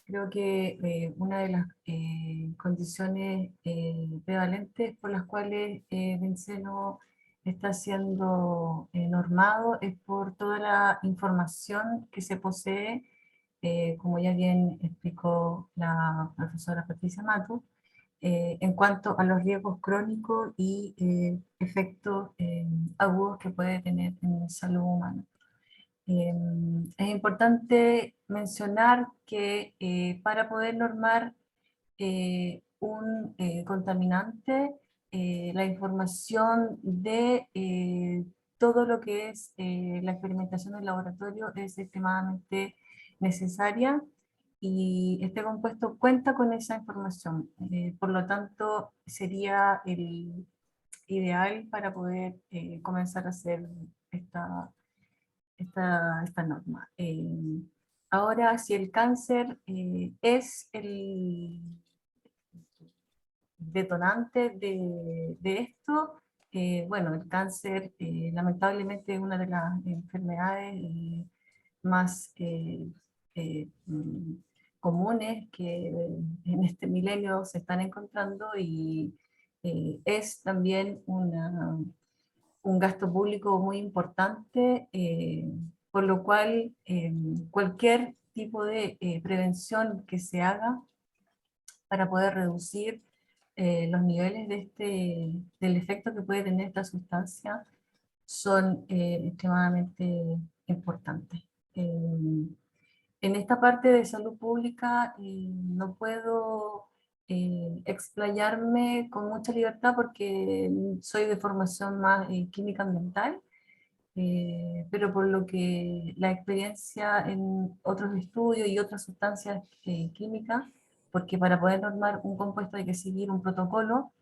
creo que una de las condiciones prevalentes por las cuales benceno está siendo normado es por toda la información que se posee, como ya bien explicó la profesora Patricia Matu, en cuanto a los riesgos crónicos y efectos agudos que puede tener en la salud humana. Es importante mencionar que para poder normar un contaminante, la información de todo lo que es la experimentación en laboratorio es extremadamente necesaria y este compuesto cuenta con esa información. Por lo tanto, sería el ideal para poder comenzar a hacer esta norma. Ahora, si el cáncer es el detonante de esto, bueno, el cáncer lamentablemente es una de las enfermedades más comunes que en este milenio se están encontrando y es también un gasto público muy importante, por lo cual cualquier tipo de prevención que se haga para poder reducir los niveles del efecto que puede tener esta sustancia son extremadamente importantes. En esta parte de salud pública no puedo explayarme con mucha libertad porque soy de formación más química ambiental, pero por lo que la experiencia en otros estudios y otras sustancias químicas, porque para poder normar un compuesto hay que seguir un protocolo,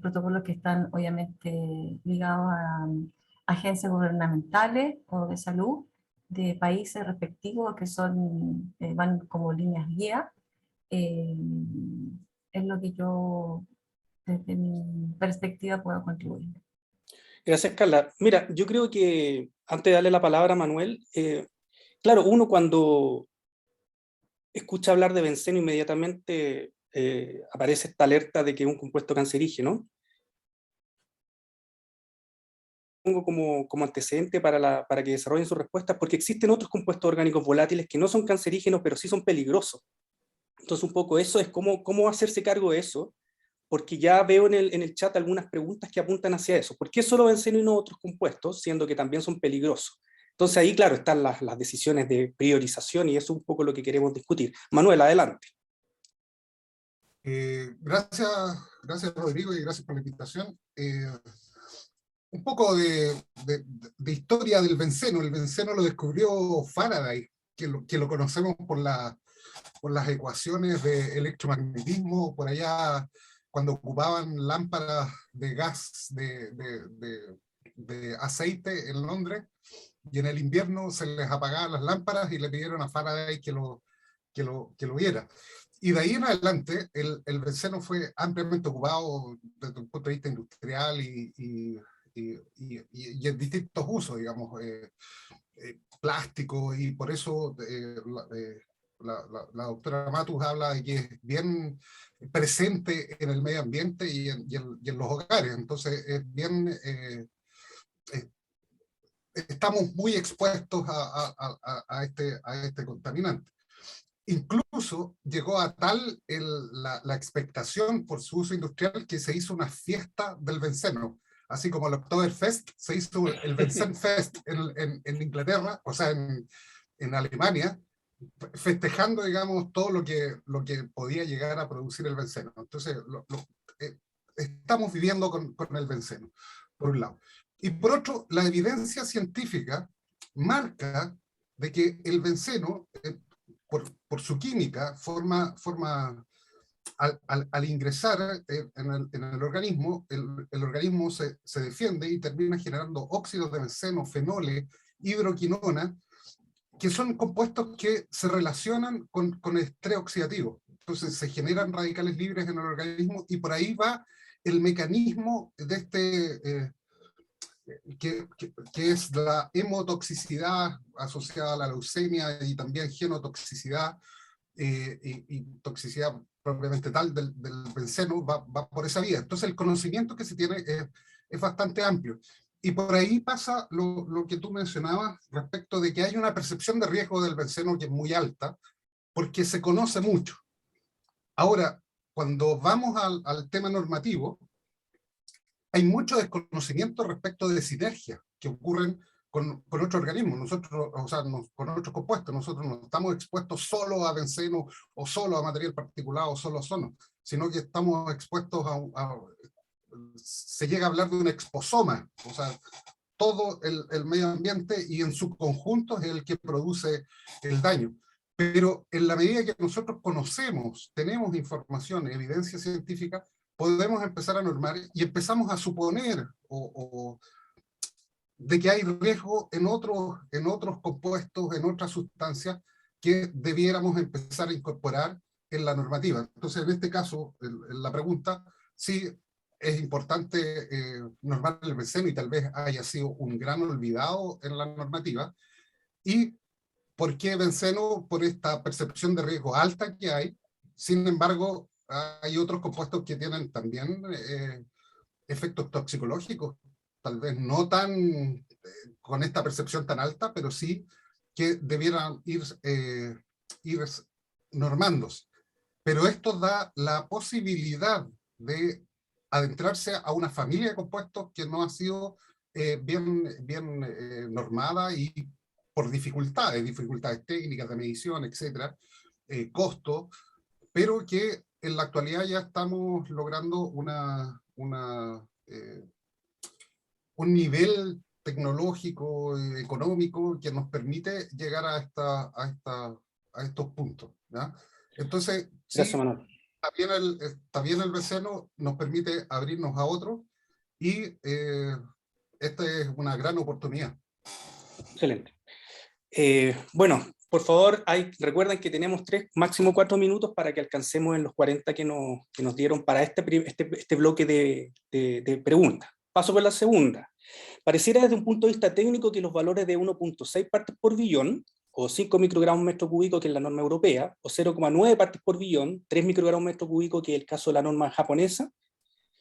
protocolos que están obviamente ligados a agencias gubernamentales o de salud de países respectivos que son, van como líneas guía. Es lo que yo desde mi perspectiva puedo contribuir. Gracias, Carla. Mira, yo creo que antes de darle la palabra a Manuel, claro, uno cuando escucha hablar de benceno inmediatamente aparece esta alerta de que es un compuesto cancerígeno. Pongo como antecedente para que desarrollen sus respuestas, porque existen otros compuestos orgánicos volátiles que no son cancerígenos, pero sí son peligrosos. Entonces, un poco eso es cómo hacerse cargo de eso, porque ya veo en el chat algunas preguntas que apuntan hacia eso. ¿Por qué solo benceno y no otros compuestos, siendo que también son peligrosos? Entonces ahí, claro, están las decisiones de priorización y eso es un poco lo que queremos discutir. Manuel, adelante. Gracias Rodrigo y gracias por la invitación. Un poco de historia del benceno. El benceno lo descubrió Faraday, que lo conocemos por las ecuaciones de electromagnetismo, por allá cuando ocupaban lámparas de gas de aceite en Londres, y en el invierno se les apagaban las lámparas y le pidieron a Faraday que lo viera. Y de ahí en adelante el benceno fue ampliamente ocupado desde un punto de vista industrial y en distintos usos, digamos, plástico, y por eso la doctora Matus habla de que es bien presente en el medio ambiente y en los hogares. Entonces es bien, estamos muy expuestos a este contaminante. Incluso llegó a tal la expectación por su uso industrial que se hizo una fiesta del benceno. Así como el Oktoberfest, se hizo el Benzenfest en Inglaterra, o sea, en Alemania, festejando, digamos, todo lo que podía llegar a producir el benceno. Entonces, estamos viviendo con el benceno, por un lado. Y por otro, la evidencia científica marca de que el benceno, por su química, al ingresar en el organismo, el organismo se defiende y termina generando óxidos de benceno, fenoles, hidroquinona, que son compuestos que se relacionan con estrés oxidativo. Entonces se generan radicales libres en el organismo y por ahí va el mecanismo de que es la hemotoxicidad asociada a la leucemia y también genotoxicidad y toxicidad propiamente tal del benceno va por esa vía. Entonces el conocimiento que se tiene es bastante amplio. Y por ahí pasa lo que tú mencionabas respecto de que hay una percepción de riesgo del benceno que es muy alta, porque se conoce mucho. Ahora, cuando vamos al tema normativo, hay mucho desconocimiento respecto de sinergias que ocurren con otros organismos, nosotros, o sea, con otros compuestos. Nosotros no estamos expuestos solo a benceno o solo a material particulado o solo a ozono, sino que estamos expuestos se llega a hablar de un exposoma, o sea, todo el medio ambiente y en su conjunto es el que produce el daño. Pero en la medida que nosotros conocemos, tenemos información, evidencia científica, podemos empezar a normar y empezamos a suponer de que hay riesgo en otros compuestos, en otras sustancias que debiéramos empezar a incorporar en la normativa. Entonces, en este caso, en la pregunta, sí es importante normar el benceno y tal vez haya sido un gran olvidado en la normativa. ¿Y por qué benceno? Por esta percepción de riesgo alta que hay. Sin embargo, hay otros compuestos que tienen también efectos toxicológicos, tal vez no tan con esta percepción tan alta, pero sí que debieran ir normándose. Pero esto da la posibilidad de adentrarse a una familia de compuestos que no ha sido bien normada y por dificultades técnicas de medición, etcétera, costo, pero que en la actualidad ya estamos logrando un nivel tecnológico, económico, que nos permite llegar a estos puntos, ¿ya? Entonces, sí, Gracias, Manuel. también el BCENO nos permite abrirnos a otros, y esta es una gran oportunidad. Excelente. Bueno, por favor, recuerden que tenemos máximo 4 minutos para que alcancemos en los 40 que nos dieron para este bloque de preguntas. Paso por la segunda. Pareciera desde un punto de vista técnico que los valores de 1.6 partes por billón, o 5 microgramos metro cúbico, que es la norma europea, o 0,9 partes por billón, 3 microgramos metro cúbico, que es el caso de la norma japonesa,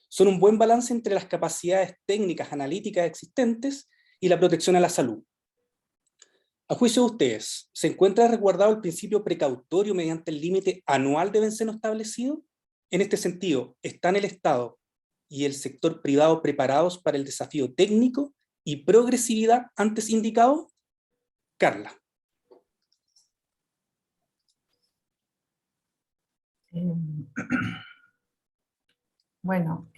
son un buen balance entre las capacidades técnicas analíticas existentes y la protección a la salud. A juicio de ustedes, ¿se encuentra resguardado el principio precautorio mediante el límite anual de benceno establecido? En este sentido, ¿están el Estado y el sector privado preparados para el desafío técnico y progresividad antes indicado? Carla. Bueno,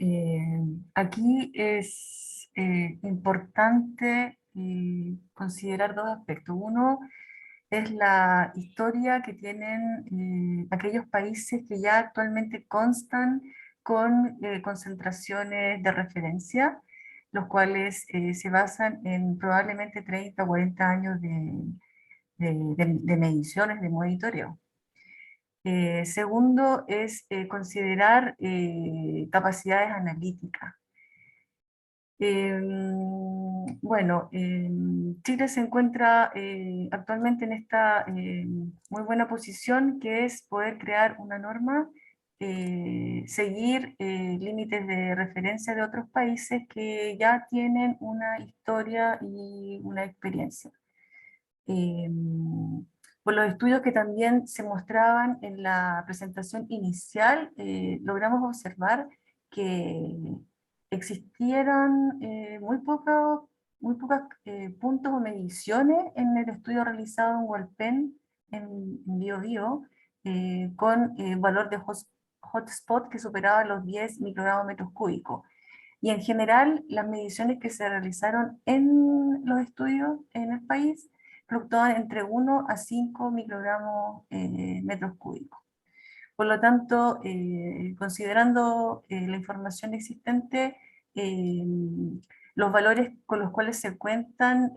aquí es importante considerar dos aspectos. Uno es la historia que tienen aquellos países que ya actualmente constan con concentraciones de referencia, los cuales se basan en probablemente 30 o 40 años de mediciones, de monitoreo. Segundo es considerar capacidades analíticas. Bueno, Chile se encuentra actualmente en esta muy buena posición, que es poder crear una norma, seguir límites de referencia de otros países que ya tienen una historia y una experiencia. Por los estudios que también se mostraban en la presentación inicial, logramos observar que existieron muy pocos puntos o mediciones en el estudio realizado en Hualpén, en Biobío, con valor de hotspot que superaba los 10 microgramos metros cúbicos. Y en general, las mediciones que se realizaron en los estudios en el país fluctúan entre 1 a 5 microgramos metros cúbicos. Por lo tanto, considerando la información existente, los valores con los cuales se cuentan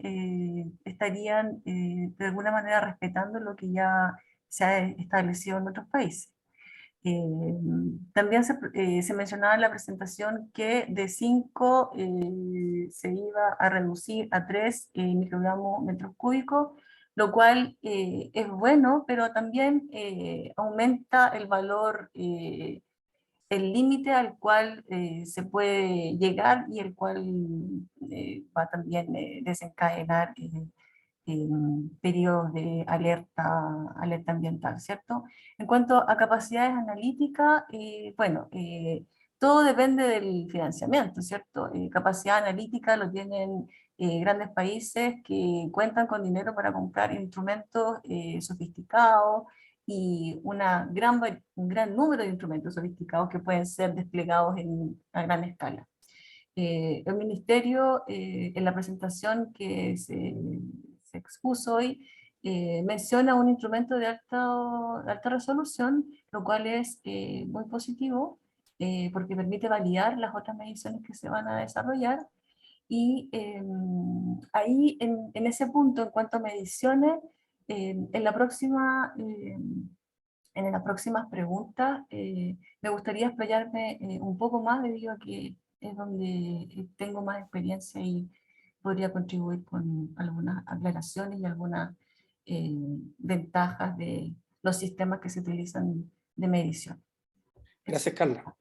estarían de alguna manera respetando lo que ya se ha establecido en otros países. También se mencionaba en la presentación que de 5 se iba a reducir a 3 microgramos metros cúbicos, lo cual es bueno, pero también aumenta el valor, el límite al cual se puede llegar, y el cual va a también desencadenar periodos de alerta ambiental, ¿cierto? En cuanto a capacidades analíticas, bueno, todo depende del financiamiento, ¿cierto? Capacidad analítica lo tienen grandes países que cuentan con dinero para comprar instrumentos sofisticados, y un gran número de instrumentos sofisticados que pueden ser desplegados a gran escala. El Ministerio, en la presentación que se expuso hoy, menciona un instrumento de alta resolución, lo cual es muy positivo, porque permite validar las otras mediciones que se van a desarrollar. Y ahí, en ese punto, en cuanto a mediciones, en las próximas preguntas me gustaría explayarme un poco más, debido a que es donde tengo más experiencia y podría contribuir con algunas aclaraciones y algunas ventajas de los sistemas que se utilizan de medición. Gracias, Carla.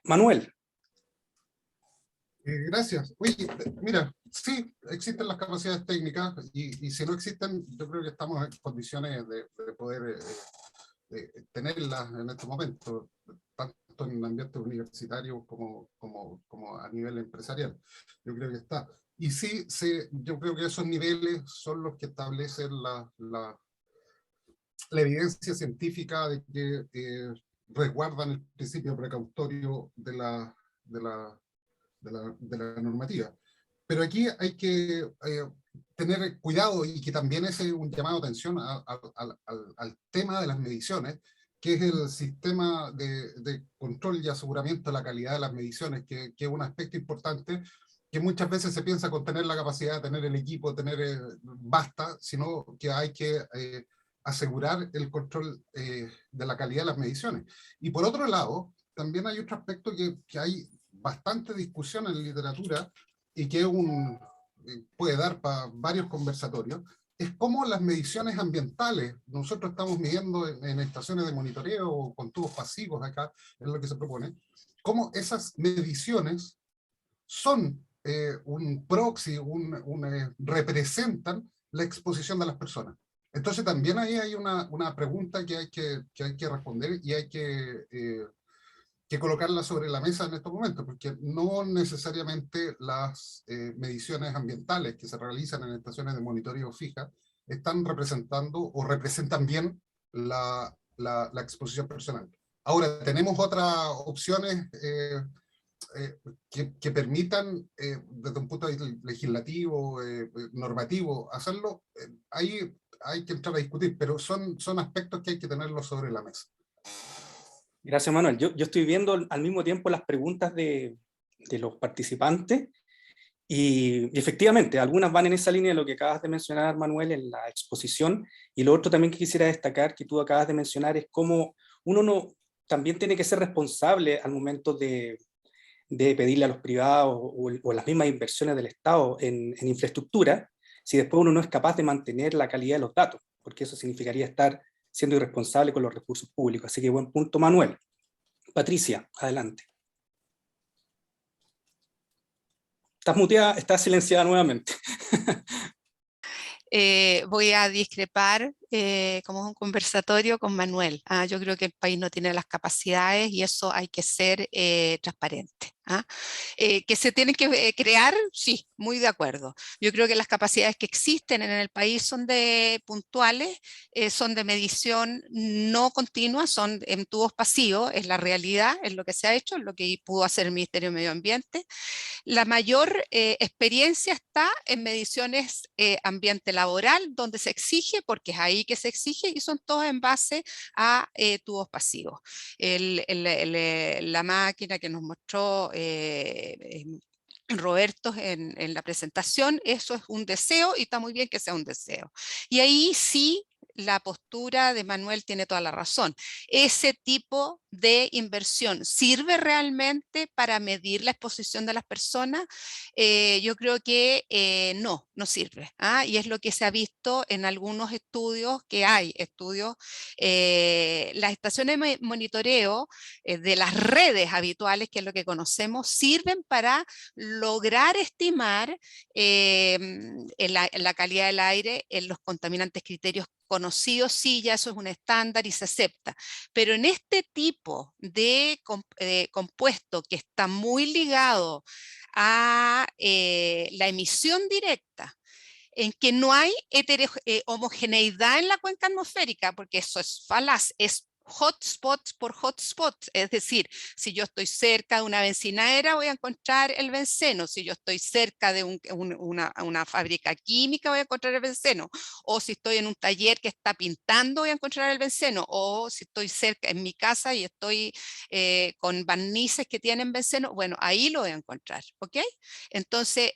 Manuel. Gracias. Oye, mira, sí, existen las capacidades técnicas, y si no existen, yo creo que estamos en condiciones de poder tenerlas en este momento, tanto en el ambiente universitario como a nivel empresarial. Yo creo que está. Y sí, yo creo que esos niveles son los que establecen la evidencia científica de que resguardan el principio precautorio de la normativa. Pero aquí hay que tener cuidado, y que también es un llamado de atención al tema de las mediciones, que es el sistema de control y aseguramiento de la calidad de las mediciones, que es un aspecto importante, que muchas veces se piensa con tener la capacidad de tener el equipo, basta, sino que hay que asegurar el control de la calidad de las mediciones. Y por otro lado, también hay otro aspecto que hay bastante discusión en la literatura, y que puede dar para varios conversatorios, es cómo las mediciones ambientales, nosotros estamos midiendo en estaciones de monitoreo o con tubos pasivos, acá es lo que se propone, cómo esas mediciones son un proxy, representan la exposición de las personas. Entonces también ahí hay una pregunta que hay que responder, y hay que colocarla sobre la mesa en estos momentos, porque no necesariamente las mediciones ambientales que se realizan en estaciones de monitoreo fijas están representando o representan bien la exposición personal. Ahora, tenemos otras opciones que permitan, desde un punto legislativo, normativo, hacerlo. Ahí hay que entrar a discutir, pero son aspectos que hay que tenerlos sobre la mesa. Gracias, Manuel. Yo estoy viendo al mismo tiempo las preguntas de los participantes, y efectivamente, algunas van en esa línea de lo que acabas de mencionar, Manuel, en la exposición, y lo otro también que quisiera destacar, que tú acabas de mencionar, es cómo uno también tiene que ser responsable al momento de pedirle a los privados o las mismas inversiones del Estado en infraestructura, si después uno no es capaz de mantener la calidad de los datos, porque eso significaría estar siendo irresponsable con los recursos públicos. Así que buen punto, Manuel. Patricia, adelante. Estás muteada, estás silenciada nuevamente. Voy a discrepar, como es un conversatorio, con Manuel. Yo creo que el país no tiene las capacidades, y eso hay que ser transparente. Que se tienen que crear, sí, muy de acuerdo. Yo creo que las capacidades que existen en el país son puntuales, son de medición no continua, son en tubos pasivos, es la realidad, es lo que se ha hecho, es lo que pudo hacer el Ministerio de Medio Ambiente. La mayor experiencia está en mediciones ambiente laboral, donde se exige, porque es ahí que se exige, y son todos en base a tubos pasivos. La máquina que nos mostró Roberto en la presentación, eso es un deseo, y está muy bien que sea un deseo. Y ahí sí, la postura de Manuel tiene toda la razón. Ese tipo de inversión sirve realmente para medir la exposición de las personas. Yo creo que no sirve. Y es lo que se ha visto en algunos estudios que hay. Las estaciones de monitoreo de las redes habituales, que es lo que conocemos, sirven para lograr estimar la calidad del aire en los contaminantes criterios conocidos. Sí, ya eso es un estándar y se acepta. Pero en este tipo de compuesto que está muy ligado a la emisión directa, en que no hay homogeneidad en la cuenca atmosférica, porque eso es falaz, es hotspots por hotspots, es decir, si yo estoy cerca de una bencinadera voy a encontrar el benceno, si yo estoy cerca de una fábrica química voy a encontrar el benceno, o si estoy en un taller que está pintando voy a encontrar el benceno, o si estoy cerca en mi casa y estoy con barnices que tienen benceno, bueno, ahí lo voy a encontrar, ¿ok? Entonces,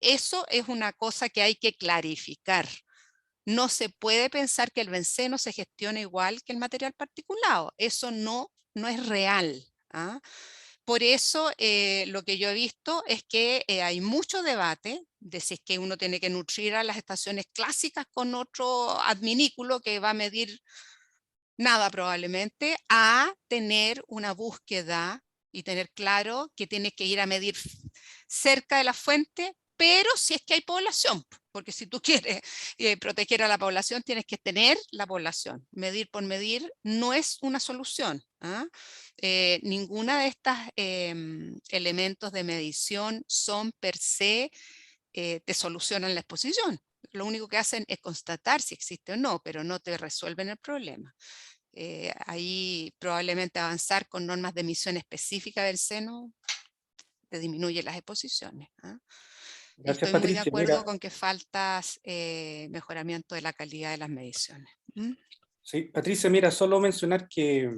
eso es una cosa que hay que clarificar. No se puede pensar que el benceno se gestiona igual que el material particulado. Eso no es real. Por eso lo que yo he visto es que hay mucho debate de si es que uno tiene que nutrir a las estaciones clásicas con otro adminículo que va a medir nada probablemente, a tener una búsqueda y tener claro que tiene que ir a medir cerca de la fuente, pero si es que hay población, porque si tú quieres proteger a la población, tienes que tener la población. Medir por medir no es una solución. Ninguna de estos elementos de medición son per se, te solucionan la exposición. Lo único que hacen es constatar si existe o no, pero no te resuelven el problema. ahí probablemente avanzar con normas de emisión específicas del seno te disminuye las exposiciones. Gracias, Estoy muy de Patricia. acuerdo Mira, con que falta mejoramiento de la calidad de las mediciones. sí, Patricia, mira, solo mencionar que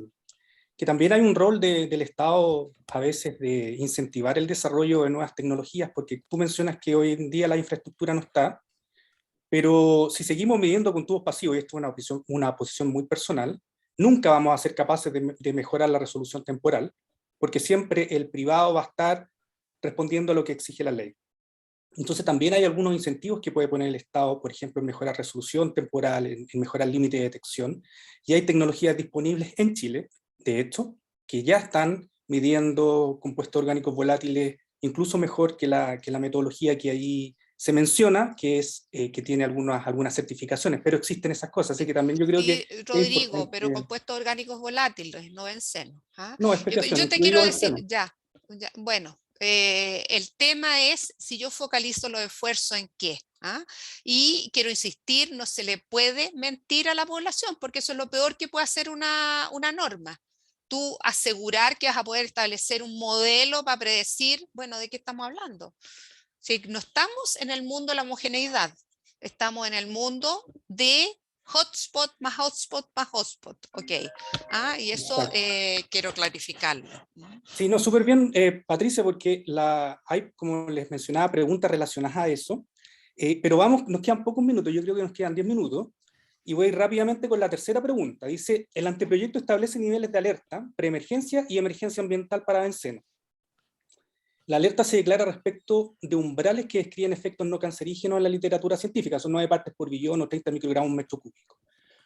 también hay un rol del Estado a veces de incentivar el desarrollo de nuevas tecnologías, porque tú mencionas que hoy en día la infraestructura no está, pero si seguimos midiendo con tubos pasivos, y esto es una posición muy personal, nunca vamos a ser capaces de mejorar la resolución temporal, porque siempre el privado va a estar respondiendo a lo que exige la ley. Entonces también hay algunos incentivos que puede poner el Estado, por ejemplo, en mejorar resolución temporal, en mejorar límite de detección, y hay tecnologías disponibles en Chile, de hecho, que ya están midiendo compuestos orgánicos volátiles, incluso mejor que la metodología que ahí se menciona, que es que tiene algunas certificaciones, pero existen esas cosas, así que también yo creo Sí, que es Rodrigo, pero importante, compuestos orgánicos volátiles, no benceno. no, Yo especiaciones, te yo quiero digo decir, benceno. bueno, el tema es si yo focalizo los esfuerzos en qué. Y quiero insistir, no se le puede mentir a la población, porque eso es lo peor que puede hacer una norma. Tú asegurar que vas a poder establecer un modelo para predecir, bueno, ¿de qué estamos hablando? Si no estamos en el mundo de la homogeneidad, estamos en el mundo de hotspot más hotspot más hotspot, ok. Y eso Exacto. quiero clarificarlo. Sí, no, súper bien, Patricia, porque hay, como les mencionaba, preguntas relacionadas a eso, pero vamos, nos quedan pocos minutos, yo creo que nos quedan 10 minutos, y voy rápidamente con la tercera pregunta. Dice, el anteproyecto establece niveles de alerta, preemergencia y emergencia ambiental para benceno. La alerta se declara respecto de umbrales que describen efectos no cancerígenos en la literatura científica, son 9 partes por billón o 30 microgramos por metro cúbico.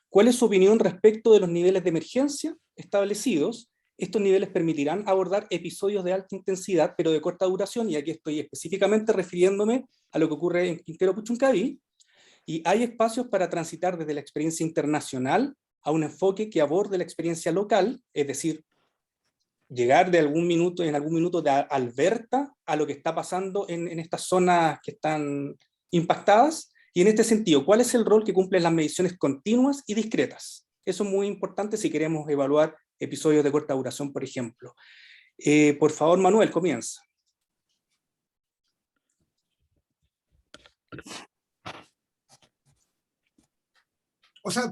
¿Cuál es su opinión respecto de los niveles de emergencia establecidos? Estos niveles permitirán abordar episodios de alta intensidad, pero de corta duración, y aquí estoy específicamente refiriéndome a lo que ocurre en Quintero Puchuncaví, y hay espacios para transitar desde la experiencia internacional a un enfoque que aborde la experiencia local, es decir, llegar en algún minuto de Alberta a lo que está pasando en estas zonas que están impactadas. Y en este sentido, ¿cuál es el rol que cumplen las mediciones continuas y discretas? Eso es muy importante si queremos evaluar episodios de corta duración, por ejemplo. Por favor, Manuel, comienza. O sea,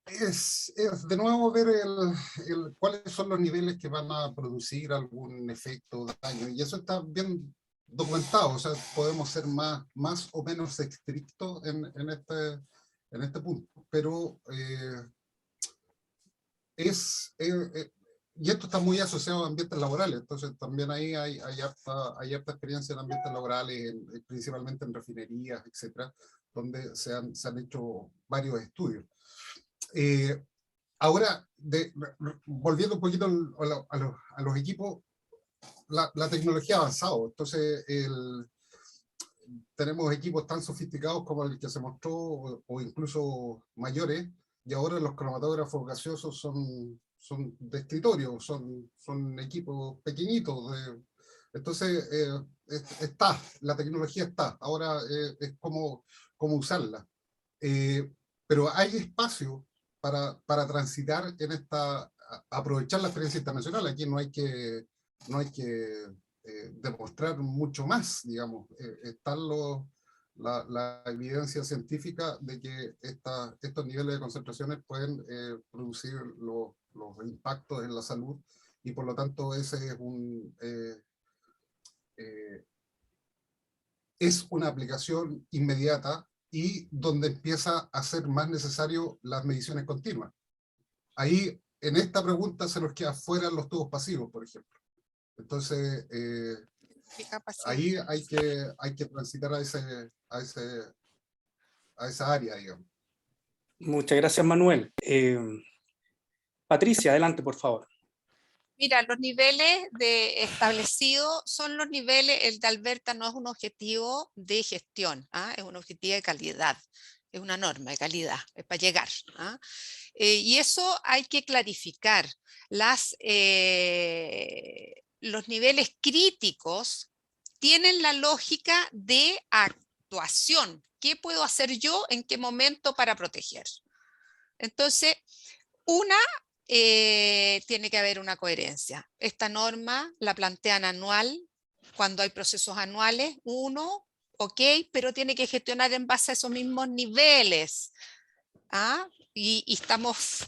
es de nuevo ver cuáles son los niveles que van a producir algún efecto, daño, y eso está bien documentado. O sea, podemos ser más o menos estrictos en este punto, pero y esto está muy asociado a ambientes laborales, entonces también ahí hay harta experiencia en ambientes laborales, principalmente en refinerías, etcétera, donde se han hecho varios estudios. Ahora, volviendo un poquito a los equipos, la tecnología ha avanzado, entonces tenemos equipos tan sofisticados como el que se mostró, o incluso mayores, y ahora los cromatógrafos gaseosos son de escritorio, son equipos pequeñitos. Entonces, la tecnología está, ahora es como usarla. Pero hay espacio para transitar en aprovechar la experiencia internacional. Aquí no hay que demostrar mucho más, digamos. Está la evidencia científica de que estos niveles de concentraciones pueden producir los impactos en la salud, y por lo tanto ese es una aplicación inmediata, y donde empieza a ser más necesario las mediciones continuas. Ahí, en esta pregunta, se nos queda fuera los tubos pasivos, por ejemplo. Entonces, ahí hay que transitar a esa área, digamos. Muchas gracias, Manuel. Patricia, adelante, por favor. Mira, los niveles establecidos son los niveles, el de Alberta no es un objetivo de gestión, es un objetivo de calidad, es una norma de calidad, es para llegar. Y eso hay que clarificar. Los niveles críticos tienen la lógica de actuación. ¿Qué puedo hacer yo en qué momento para proteger? Entonces, Una, tiene que haber una coherencia. Esta norma la plantean anual, cuando hay procesos anuales, uno, ok, pero tiene que gestionar en base a esos mismos niveles. ¿Ah? Y estamos,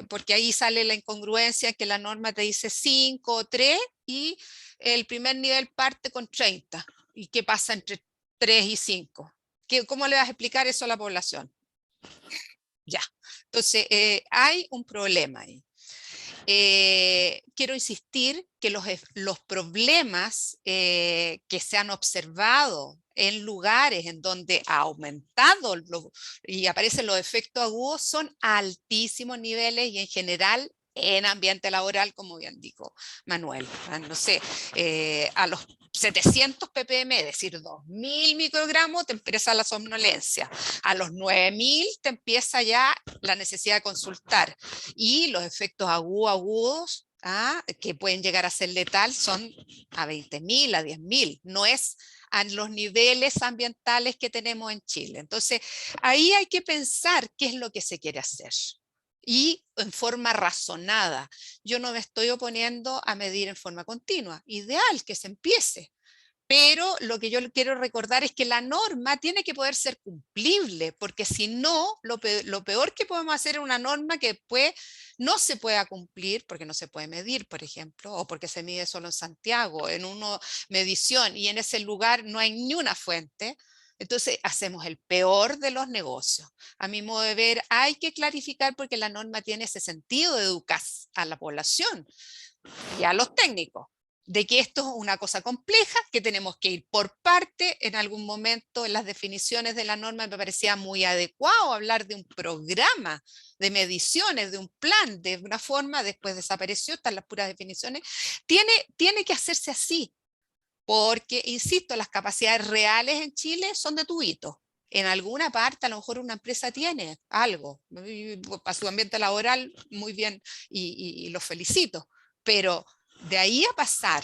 porque ahí sale la incongruencia que la norma te dice 5 o 3 y el primer nivel parte con 30. ¿Y qué pasa entre 3 y 5? ¿Cómo le vas a explicar eso a la población? Ya, entonces hay un problema ahí. Quiero insistir que los problemas que se han observado en lugares en donde ha aumentado y aparecen los efectos agudos son a altísimos niveles y en general en ambiente laboral, como bien dijo Manuel. No sé, a los 700 ppm, es decir, 2000 microgramos, te empieza la somnolencia. A los 9000 te empieza ya la necesidad de consultar. Y los efectos agudos, que pueden llegar a ser letal, son a 20.000, a 10.000. No es a los niveles ambientales que tenemos en Chile. Entonces, ahí hay que pensar qué es lo que se quiere hacer. Y en forma razonada. Yo no me estoy oponiendo a medir en forma continua. Ideal que se empiece. Pero lo que yo quiero recordar es que la norma tiene que poder ser cumplible, porque si no, lo peor que podemos hacer es una norma que después no se pueda cumplir, porque no se puede medir, por ejemplo, o porque se mide solo en Santiago, en una medición, y en ese lugar no hay ni una fuente. Entonces hacemos el peor de los negocios. A mi modo de ver, hay que clarificar porque la norma tiene ese sentido de educar a la población y a los técnicos, de que esto es una cosa compleja, que tenemos que ir por parte. En algún momento en las definiciones de la norma me parecía muy adecuado hablar de un programa de mediciones, de un plan, de una forma, después desapareció, están las puras definiciones. Tiene que hacerse así, porque, insisto, las capacidades reales en Chile son de tubitos. En alguna parte a lo mejor una empresa tiene algo, para su ambiente laboral, muy bien, y los felicito, pero de ahí a pasar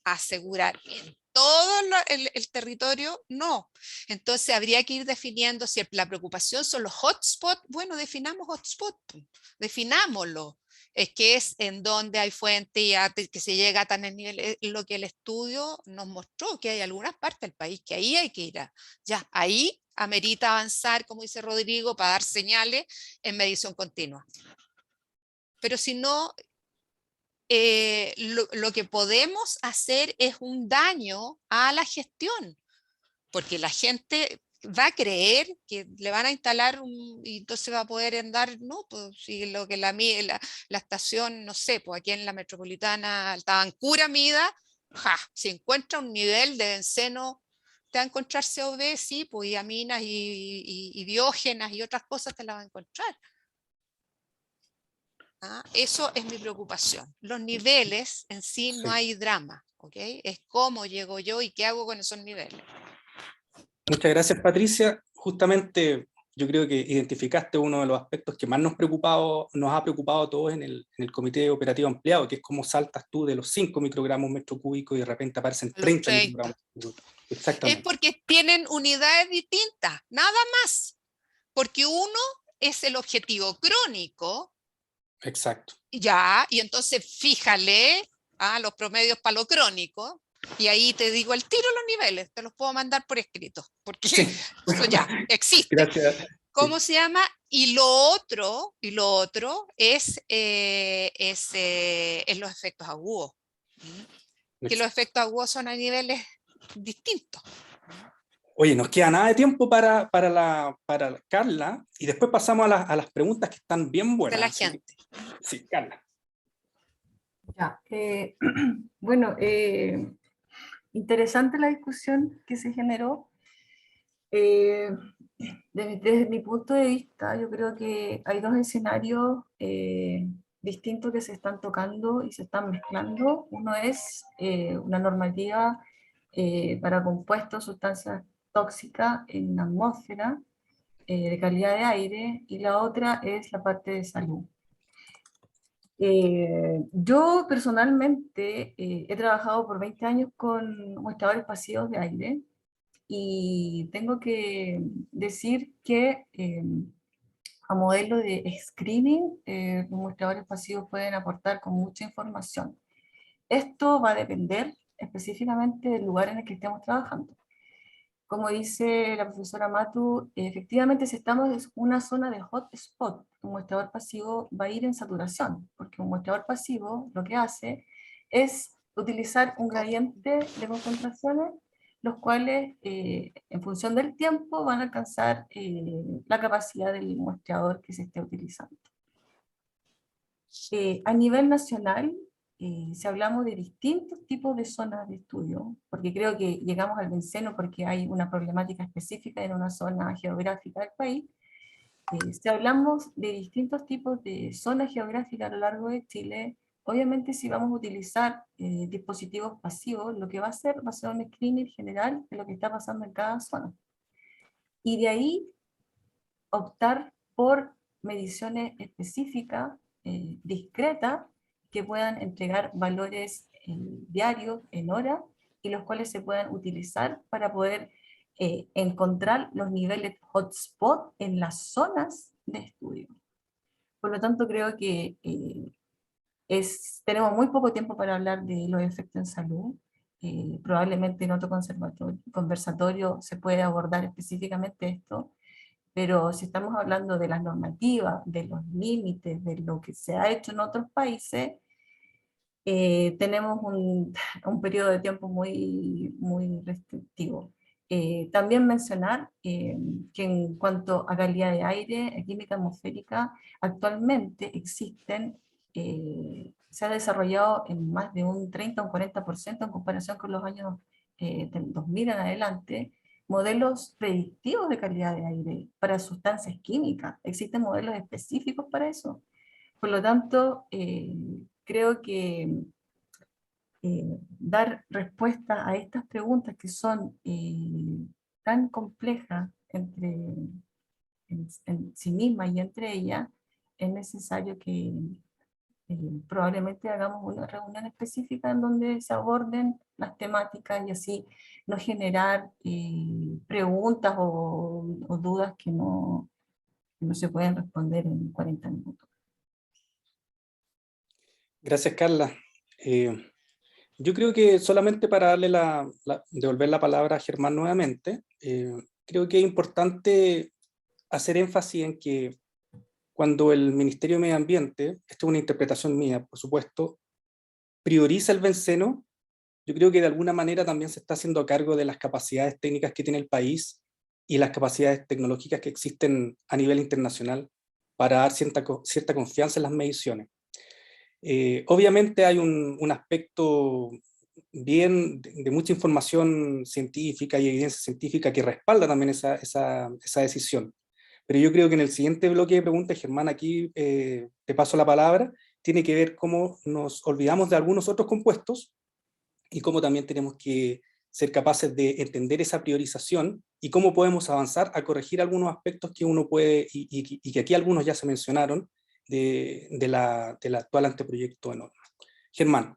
a asegurar en todo el territorio, no. Entonces habría que ir definiendo si la preocupación son los hotspots. Bueno, definamos hotspot, definámoslo. Es que es en donde hay fuente y que se llega a tan el nivel, lo que el estudio nos mostró, que hay algunas partes del país que ahí hay que ir ya, ahí amerita avanzar, como dice Rodrigo, para dar señales en medición continua. Pero si no, lo que podemos hacer es un daño a la gestión, porque la gente va a creer que le van a instalar y entonces va a poder andar, no, pues si lo que la estación, no sé, pues aquí en la metropolitana Tabancura mida, si encuentra un nivel de benceno, te va a encontrar CO2, sí, pues y aminas y diógenas y otras cosas te las va a encontrar. Eso es mi preocupación. Los niveles en sí no hay drama, ¿ok? Es cómo llego yo y qué hago con esos niveles. Muchas gracias, Patricia. Justamente yo creo que identificaste uno de los aspectos que más nos ha preocupado a todos en el Comité Operativo Ampliado, que es cómo saltas tú de los 5 microgramos metro cúbico y de repente aparecen 30 microgramos metro cúbico. Exactamente. Es porque tienen unidades distintas, nada más. Porque uno es el objetivo crónico. Exacto. Ya, y entonces fíjale los promedios para lo crónico, y ahí te digo el tiro los niveles, te los puedo mandar por escrito, porque sí, eso ya existe. Gracias. ¿Cómo se llama? Y lo otro es los efectos agudos. Que los efectos agudos son a niveles distintos. Oye, nos queda nada de tiempo para Carla, y después pasamos a las preguntas que están bien buenas. De la gente. Sí, Carla. Ya, bueno, interesante la discusión que se generó. Desde mi punto de vista, yo creo que hay dos escenarios distintos que se están tocando y se están mezclando. Uno es una normativa para compuestos, sustancias tóxicas en la atmósfera, de calidad de aire, y la otra es la parte de salud. Yo personalmente he trabajado por 20 años con muestradores pasivos de aire, y tengo que decir que a modelo de screening, los muestradores pasivos pueden aportar con mucha información. Esto va a depender específicamente del lugar en el que estemos trabajando. Como dice la profesora Matu, efectivamente si estamos en una zona de hotspot, un muestrador pasivo va a ir en saturación, porque un muestrador pasivo lo que hace es utilizar un gradiente de concentraciones, los cuales en función del tiempo van a alcanzar la capacidad del muestrador que se esté utilizando. A nivel nacional, si hablamos de distintos tipos de zonas de estudio, porque creo que llegamos al benceno porque hay una problemática específica en una zona geográfica del país, si hablamos de distintos tipos de zonas geográficas a lo largo de Chile, obviamente si vamos a utilizar dispositivos pasivos, lo que va a hacer un screening general de lo que está pasando en cada zona. Y de ahí optar por mediciones específicas, discretas, que puedan entregar valores diarios, en hora, y los cuales se puedan utilizar para poder encontrar los niveles hotspot en las zonas de estudio. Por lo tanto, creo que tenemos muy poco tiempo para hablar de los efectos en salud. Probablemente en otro conversatorio se puede abordar específicamente esto, pero si estamos hablando de las normativas, de los límites, de lo que se ha hecho en otros países, tenemos un periodo de tiempo muy restrictivo. También mencionar que en cuanto a calidad de aire, química atmosférica, actualmente existen, se ha desarrollado en más de un 30 o un 40% en comparación con los años del 2000 en adelante, modelos predictivos de calidad de aire para sustancias químicas. Existen modelos específicos para eso. Por lo tanto, creo que dar respuesta a estas preguntas que son tan complejas en sí mismas y entre ellas, es necesario que probablemente hagamos una reunión específica en donde se aborden las temáticas y así no generar preguntas o dudas que no se pueden responder en 40 minutos. Gracias, Carla. Yo creo que solamente para darle devolver la palabra a Germán nuevamente, creo que es importante hacer énfasis en que cuando el Ministerio de Medio Ambiente, esto es una interpretación mía, por supuesto, prioriza el benceno, yo creo que de alguna manera también se está haciendo a cargo de las capacidades técnicas que tiene el país y las capacidades tecnológicas que existen a nivel internacional para dar cierta confianza en las mediciones. Obviamente hay un aspecto bien de mucha información científica y evidencia científica que respalda también esa decisión. Pero yo creo que en el siguiente bloque de preguntas, Germán, aquí te paso la palabra, tiene que ver cómo nos olvidamos de algunos otros compuestos y cómo también tenemos que ser capaces de entender esa priorización y cómo podemos avanzar a corregir algunos aspectos que uno puede, y que aquí algunos ya se mencionaron, del actual anteproyecto de norma. Germán.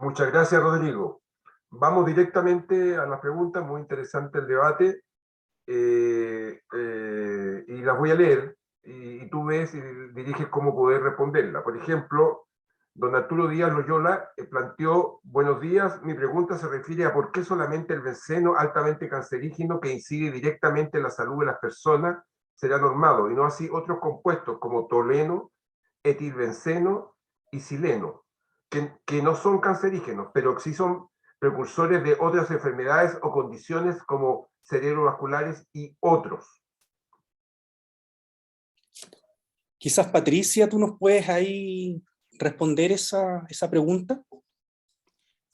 Muchas gracias, Rodrigo. Vamos directamente a las preguntas, muy interesante el debate, y las voy a leer, y tú ves y diriges cómo poder responderla. Por ejemplo, don Arturo Díaz Loyola planteó: buenos días, mi pregunta se refiere a por qué solamente el benceno altamente cancerígeno que incide directamente en la salud de las personas será normado, y no así otros compuestos como tolueno, etilbenceno y sileno, que no son cancerígenos, pero sí son precursores de otras enfermedades o condiciones como cerebrovasculares y otros. Quizás, Patricia, tú nos puedes ahí responder esa pregunta.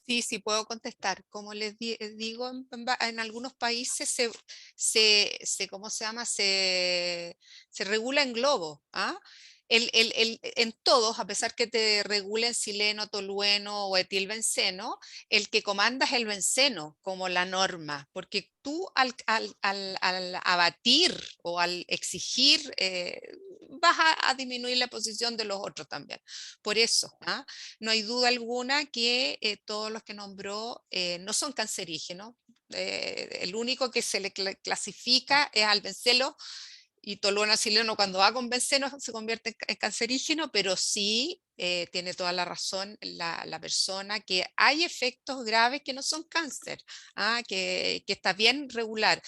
Sí, puedo contestar. Como les digo, en algunos países ¿cómo se llama? Se regula en globo. ¿Ah? En todos, a pesar que te regulen sileno, tolueno o etilbenceno, el que comanda es el benceno como la norma, porque tú al abatir o al exigir vas a disminuir la posición de los otros también. Por eso, ¿ah? No hay duda alguna que todos los que nombró no son cancerígenos. El único que se le clasifica es al benceno, y tolueno acileno cuando va con benceno se convierte en cancerígeno, pero sí tiene toda la razón la persona que hay efectos graves que no son cáncer, que está bien regular.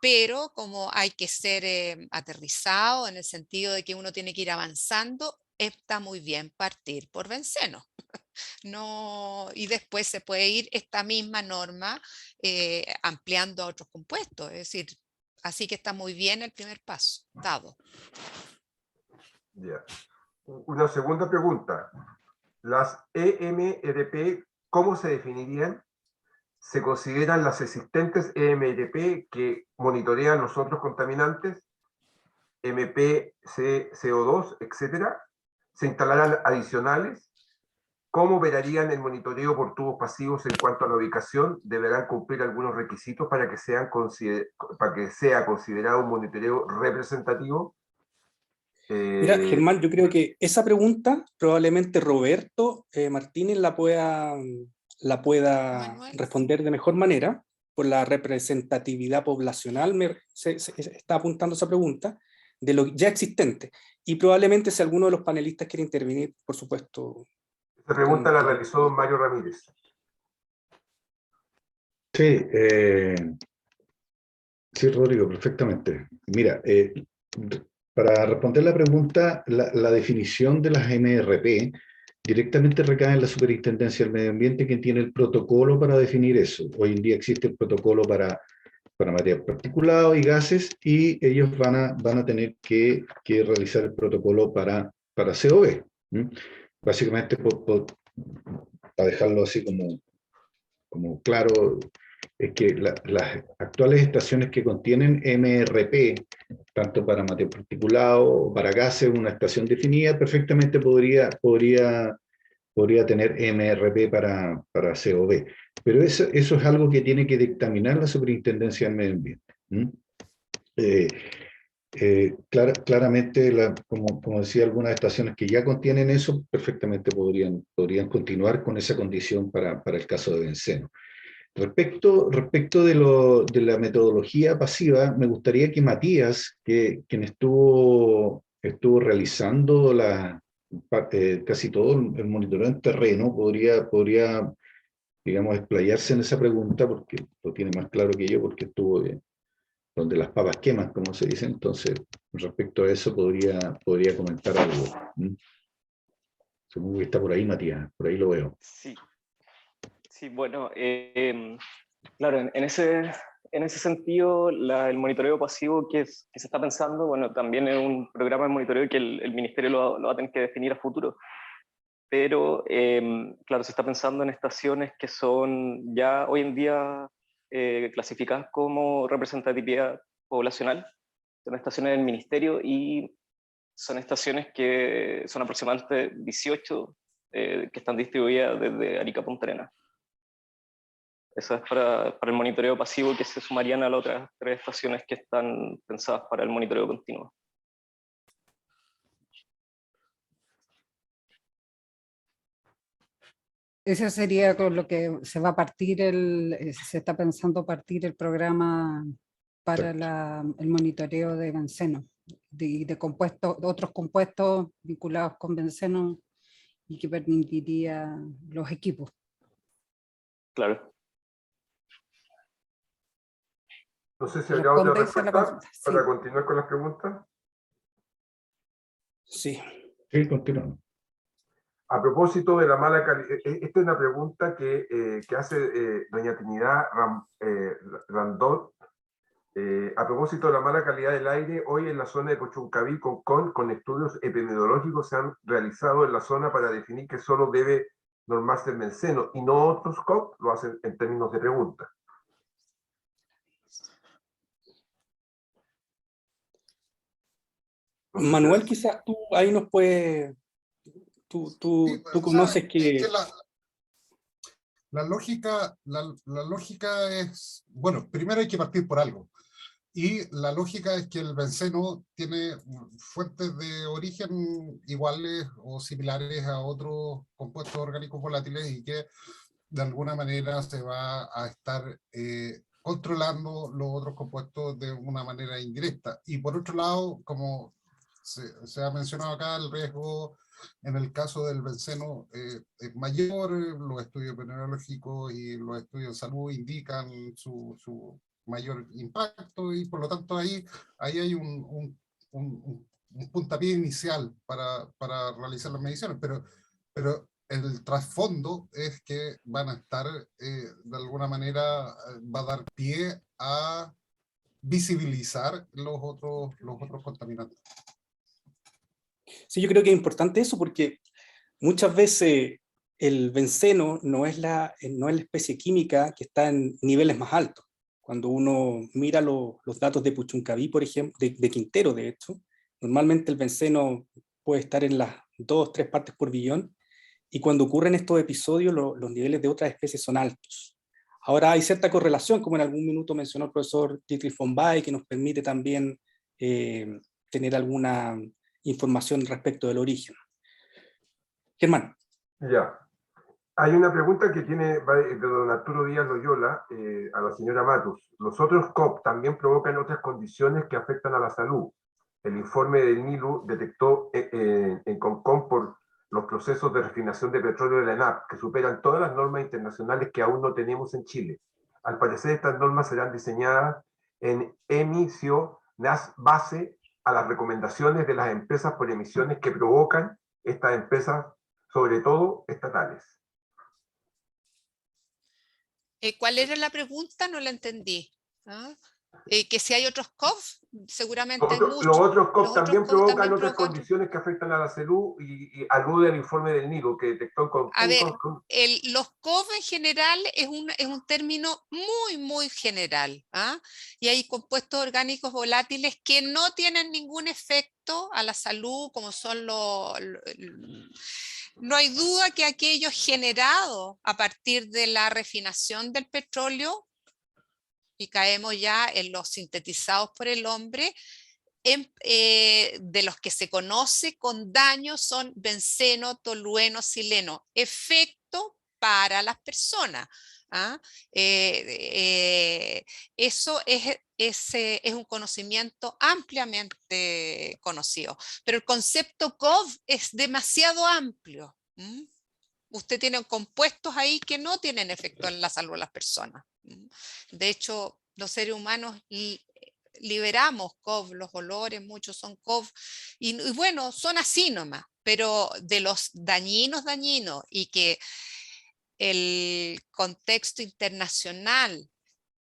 Pero como hay que ser aterrizado en el sentido de que uno tiene que ir avanzando, está muy bien partir por benceno. No, y después se puede ir esta misma norma ampliando a otros compuestos. Es decir, así que está muy bien el primer paso dado. Ya. Una segunda pregunta. Las EMRP, ¿cómo se definirían? ¿Se consideran las existentes EMRP que monitorean los otros contaminantes? MP, CO2, etcétera. ¿Se instalarán adicionales? ¿Cómo operarían el monitoreo por tubos pasivos en cuanto a la ubicación? ¿Deberán cumplir algunos requisitos para que sea considerado un monitoreo representativo? Mira, Germán, yo creo que esa pregunta probablemente Roberto Martínez la pueda Manuel. responder de mejor manera, por la representatividad poblacional se está apuntando esa pregunta, de lo ya existente. Y probablemente si alguno de los panelistas quiere intervenir, por supuesto. Esta pregunta la realizó don Mario Ramírez. Sí, sí, Rodrigo, perfectamente. Mira, para responder la pregunta, la definición de las MRP directamente recae en la Superintendencia del Medio Ambiente, que tiene el protocolo para definir eso. Hoy en día existe el protocolo para material particulado y gases, y ellos van a tener que realizar el protocolo para COB. Básicamente, para dejarlo así como claro, es que las actuales estaciones que contienen MRP, tanto para material particulado o para gases, una estación definida, perfectamente podría tener MRP para COB. Pero eso es algo que tiene que dictaminar la Superintendencia del Medio Ambiente. Claramente, como decía, algunas estaciones que ya contienen eso, perfectamente podrían continuar con esa condición para el caso de benceno. Respecto de la metodología pasiva, me gustaría que Matías, quien estuvo realizando casi todo el monitoreo en terreno, podría, digamos, explayarse en esa pregunta, porque lo tiene más claro que yo, porque estuvo donde las papas queman, como se dice. Entonces, respecto a eso, podría comentar algo. Supongo que está por ahí, Matías, por ahí lo veo. Sí, bueno, claro, en ese sentido, el monitoreo pasivo que se está pensando, bueno, también es un programa de monitoreo que el Ministerio lo va a tener que definir a futuro. Pero, claro, se está pensando en estaciones que son ya hoy en día clasificadas como representatividad poblacional. Son estaciones del Ministerio y son estaciones que son aproximadamente 18 que están distribuidas desde Arica a Punta Arenas. Eso es para el monitoreo pasivo, que se sumarían a las otras 3 estaciones que están pensadas para el monitoreo continuo. Ese sería con lo que se va a partir se está pensando partir el programa para el monitoreo de benceno, de compuestos, de otros compuestos vinculados con benceno, y que permitiría los equipos. Claro. No sé si habrá otra respuesta sí, para continuar con las preguntas. Sí. Sí, continuamos. A propósito de la mala calidad, esta es una pregunta que hace doña Trinidad Randot. A propósito de la mala calidad del aire, hoy en la zona de Cochuncaví, con estudios epidemiológicos se han realizado en la zona para definir que solo debe normarse el benceno y no otros COP, lo hacen en términos de pregunta. Manuel, quizás tú ahí nos puedes... Tú conoces que... La lógica es, bueno, primero hay que partir por algo. Y la lógica es que el benceno tiene fuentes de origen iguales o similares a otros compuestos orgánicos volátiles, y que de alguna manera se va a estar controlando los otros compuestos de una manera indirecta. Y por otro lado, como se ha mencionado acá, el riesgo en el caso del benceno es mayor. Los estudios epidemiológicos y los estudios de salud indican su mayor impacto, y por lo tanto ahí hay un puntapié inicial para realizar las mediciones, pero el trasfondo es que van a estar, de alguna manera, va a dar pie a visibilizar los otros contaminantes. Sí, yo creo que es importante eso, porque muchas veces el benceno no es la especie química que está en niveles más altos. Cuando uno mira los datos de Puchuncaví, por ejemplo, de Quintero, de hecho, normalmente el benceno puede estar en las 2-3 partes por billón, y cuando ocurren estos episodios, los niveles de otras especies son altos. Ahora hay cierta correlación, como en algún minuto mencionó el profesor Dietrich von Bay, que nos permite también tener alguna información respecto del origen. Germán. Ya. Hay una pregunta que va de don Arturo Díaz Loyola a la señora Matus. ¿Los otros COP también provocan otras condiciones que afectan a la salud? El informe del NILU detectó en Concón por los procesos de refinación de petróleo de la ENAP, que superan todas las normas internacionales que aún no tenemos en Chile. Al parecer, estas normas serán diseñadas en emisión base a las recomendaciones de las empresas por emisiones que provocan estas empresas, sobre todo estatales. ¿Cuál era la pregunta? No la entendí. ¿Ah? Que si hay otros COF, seguramente hay muchos. Los otros COF Los también otros COF provocan también otras provocan condiciones que afectan a la salud, y alude al informe del NILU que detectó con... A ver, los COF en general es un término muy general, ¿ah? Y hay compuestos orgánicos volátiles que no tienen ningún efecto a la salud, como son no hay duda que aquellos generados a partir de la refinación del petróleo, y caemos ya en los sintetizados por el hombre, de los que se conoce con daño son benceno, tolueno, sileno, efecto para las personas. ¿Ah? Eso es un conocimiento ampliamente conocido, pero el concepto COV es demasiado amplio. Usted tiene compuestos ahí que no tienen efecto en la salud de las personas. De hecho, los seres humanos liberamos COV, los olores, muchos son COV, y bueno, son así nomás, pero de los dañinos, y que el contexto internacional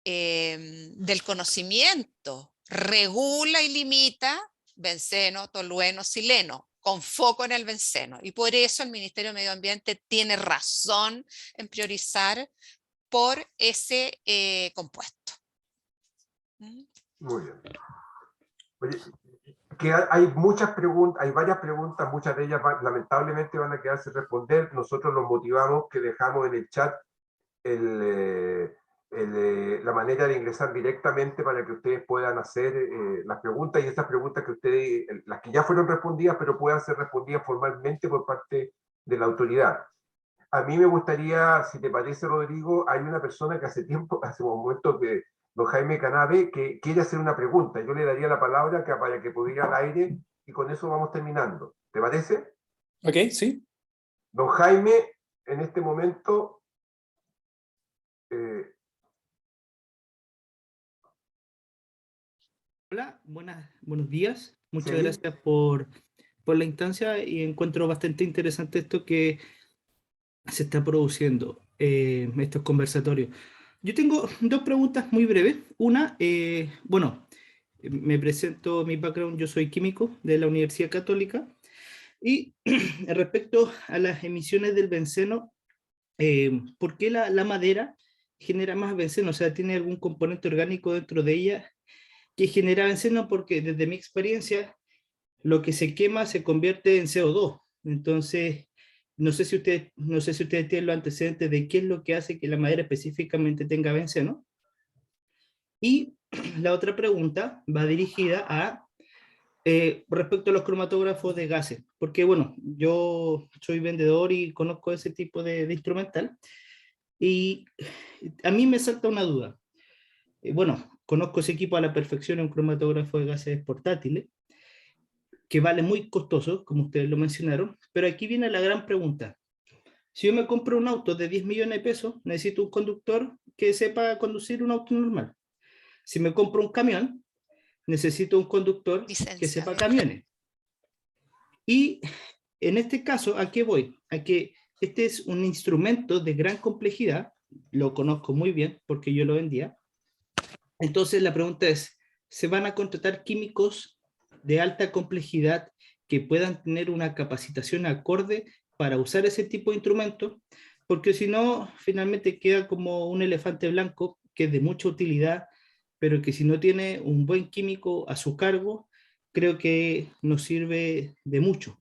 del conocimiento regula y limita benceno, tolueno, sileno, con foco en el benceno, y por eso el Ministerio de Medio Ambiente tiene razón en priorizar por ese compuesto. Muy bien. Oye, que hay muchas preguntas, hay varias preguntas, muchas de ellas lamentablemente van a quedar sin responder. Nosotros los motivamos que dejamos en el chat la manera de ingresar directamente para que ustedes puedan hacer las preguntas, y esas preguntas que ustedes, las que ya fueron respondidas, pero puedan ser respondidas formalmente por parte de la autoridad. A mí me gustaría, si te parece, Rodrigo, hay una persona que hace un momento, que don Jaime Canave, que quiere hacer una pregunta. Yo le daría la palabra para que pudiera al aire, y con eso vamos terminando. ¿Te parece? Ok, sí. Don Jaime, en este momento... Hola, buenos días. Muchas gracias por la instancia, y encuentro bastante interesante esto que se está produciendo, estos conversatorios. Yo tengo dos preguntas muy breves. Una, bueno, me presento, mi background, yo soy químico de la Universidad Católica, y respecto a las emisiones del benceno, ¿por qué la madera genera más benceno? O sea, ¿tiene algún componente orgánico dentro de ella que genera benceno? Porque desde mi experiencia, lo que se quema se convierte en CO2. Entonces, no sé si ustedes tienen los antecedentes de qué es lo que hace que la madera específicamente tenga benceno. Y la otra pregunta va dirigida a respecto a los cromatógrafos de gases, porque bueno, yo soy vendedor y conozco ese tipo de instrumental, y a mí me salta una duda. Bueno, conozco ese equipo a la perfección, un cromatógrafo de gases portátiles, que vale muy costoso, como ustedes lo mencionaron, pero aquí viene la gran pregunta. Si yo me compro un auto de 10 millones de pesos, necesito un conductor que sepa conducir un auto normal. Si me compro un camión, necesito un conductor que sepa camiones. Y en este caso, ¿a qué voy? A que este es un instrumento de gran complejidad, lo conozco muy bien porque yo lo vendía. Entonces la pregunta es, ¿se van a contratar químicos de alta complejidad que puedan tener una capacitación acorde para usar ese tipo de instrumentos? Porque si no, finalmente queda como un elefante blanco que es de mucha utilidad, pero que si no tiene un buen químico a su cargo, creo que no sirve de mucho.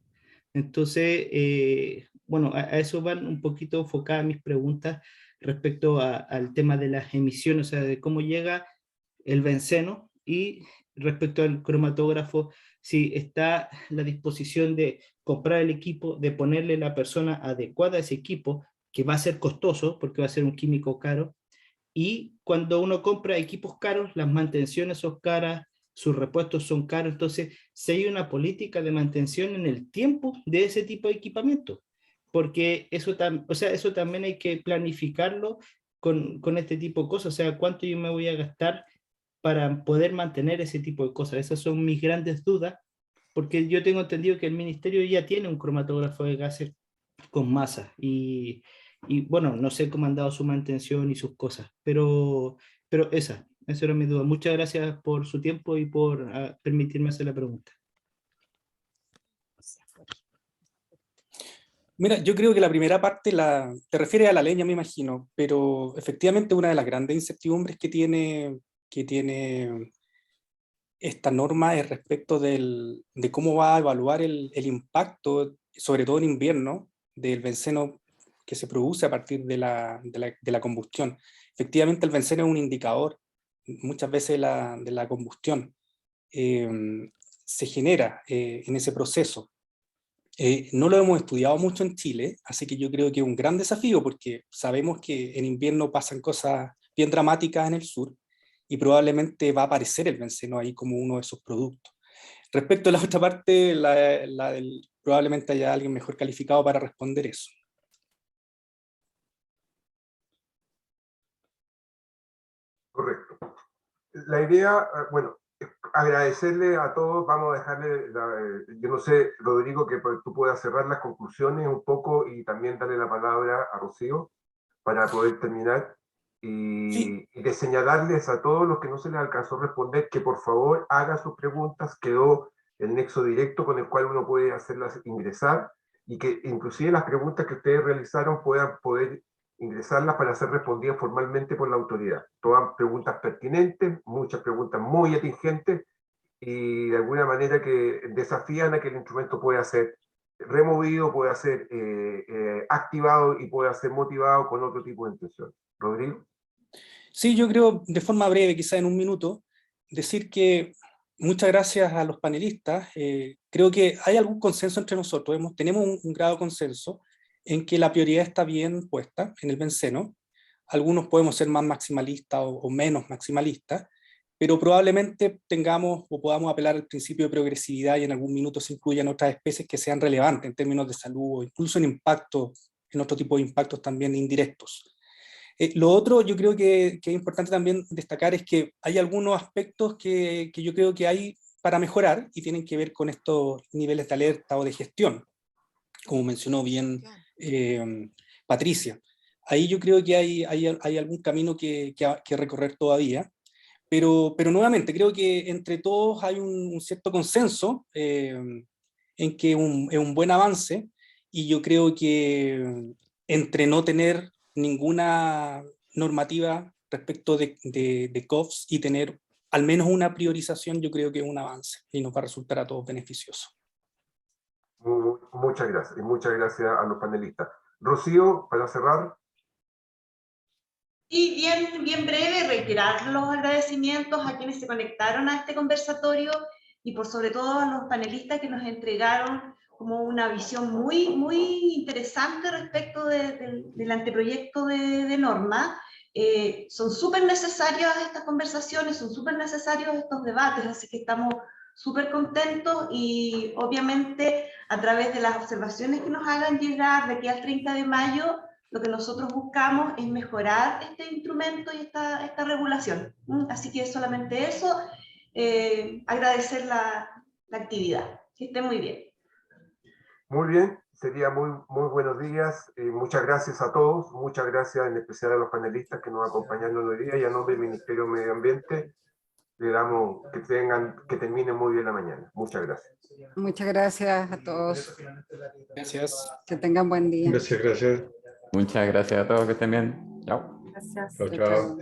Entonces, bueno, a eso van un poquito enfocadas mis preguntas respecto al tema de las emisiones, o sea, de cómo llega el benceno, y respecto al cromatógrafo, si está la disposición de comprar el equipo, de ponerle la persona adecuada a ese equipo, que va a ser costoso porque va a ser un químico caro, y cuando uno compra equipos caros, las mantenciones son caras, sus repuestos son caros, entonces si hay una política de mantención en el tiempo de ese tipo de equipamiento, porque eso, o sea, eso también hay que planificarlo con este tipo de cosas, o sea, cuánto yo me voy a gastar para poder mantener ese tipo de cosas. Esas son mis grandes dudas, porque yo tengo entendido que el ministerio ya tiene un cromatógrafo de gases con masa, y bueno, no sé cómo han dado su mantención y sus cosas, pero esa era mi duda. Muchas gracias por su tiempo y por permitirme hacer la pregunta. Mira, yo creo que la primera parte te refiere a la leña, me imagino, pero efectivamente una de las grandes incertidumbres que tiene esta norma es respecto de cómo va a evaluar el impacto, sobre todo en invierno, del benceno que se produce a partir de la combustión. Efectivamente, el benceno es un indicador, muchas veces de la combustión. Se genera en ese proceso. No lo hemos estudiado mucho en Chile, así que yo creo que es un gran desafío, porque sabemos que en invierno pasan cosas bien dramáticas en el sur, y probablemente va a aparecer el benceno ahí como uno de esos productos. Respecto a la otra parte, probablemente haya alguien mejor calificado para responder eso. Correcto. La idea, bueno, agradecerle a todos, vamos a dejarle, yo no sé, Rodrigo, que tú puedas cerrar las conclusiones un poco y también darle la palabra a Rocío para poder terminar. Y de señalarles a todos los que no se les alcanzó a responder que por favor hagan sus preguntas, quedó el nexo directo con el cual uno puede hacerlas ingresar, y que inclusive las preguntas que ustedes realizaron puedan poder ingresarlas para ser respondidas formalmente por la autoridad. Todas preguntas pertinentes, muchas preguntas muy atingentes y de alguna manera que desafían a que el instrumento pueda ser removido, pueda ser activado y pueda ser motivado con otro tipo de intención. Rodrigo. Sí, yo creo, de forma breve, quizá en un minuto, decir que muchas gracias a los panelistas. Creo que hay algún consenso entre nosotros, tenemos un grado de consenso en que la prioridad está bien puesta en el benceno. Algunos podemos ser más maximalistas o menos maximalistas, pero probablemente tengamos o podamos apelar al principio de progresividad y en algún minuto se incluyan otras especies que sean relevantes en términos de salud o incluso en impacto, en otro tipo de impactos también indirectos. Lo otro yo creo que es importante también destacar es que hay algunos aspectos que yo creo que hay para mejorar y tienen que ver con estos niveles de alerta o de gestión, como mencionó bien Patricia. Ahí yo creo que hay algún camino que recorrer todavía, pero nuevamente creo que entre todos hay un cierto consenso en que es un buen avance, y yo creo que entre no tener ninguna normativa respecto de COFs y tener al menos una priorización, yo creo que es un avance y nos va a resultar a todos beneficioso. Muchas gracias, y muchas gracias a los panelistas. Rocío, para cerrar. Y bien breve, reiterar los agradecimientos a quienes se conectaron a este conversatorio y por sobre todo a los panelistas que nos entregaron como una visión muy interesante respecto del anteproyecto de norma. son súper necesarias estas conversaciones, son súper necesarios estos debates, así que estamos súper contentos y obviamente a través de las observaciones que nos hagan llegar de aquí al 30 de mayo, lo que nosotros buscamos es mejorar este instrumento y esta regulación. Así que solamente eso, agradecer la actividad. Que esté muy bien. Muy bien, sería muy buenos días. Muchas gracias a todos, muchas gracias en especial a los panelistas que nos acompañaron hoy día y a nombre del Ministerio de Medio Ambiente le damos que termine muy bien la mañana. Muchas gracias. Muchas gracias a todos. Gracias. Que tengan buen día. Gracias, gracias. Muchas gracias a todos, que estén bien. Chao. Gracias. Chao, chao.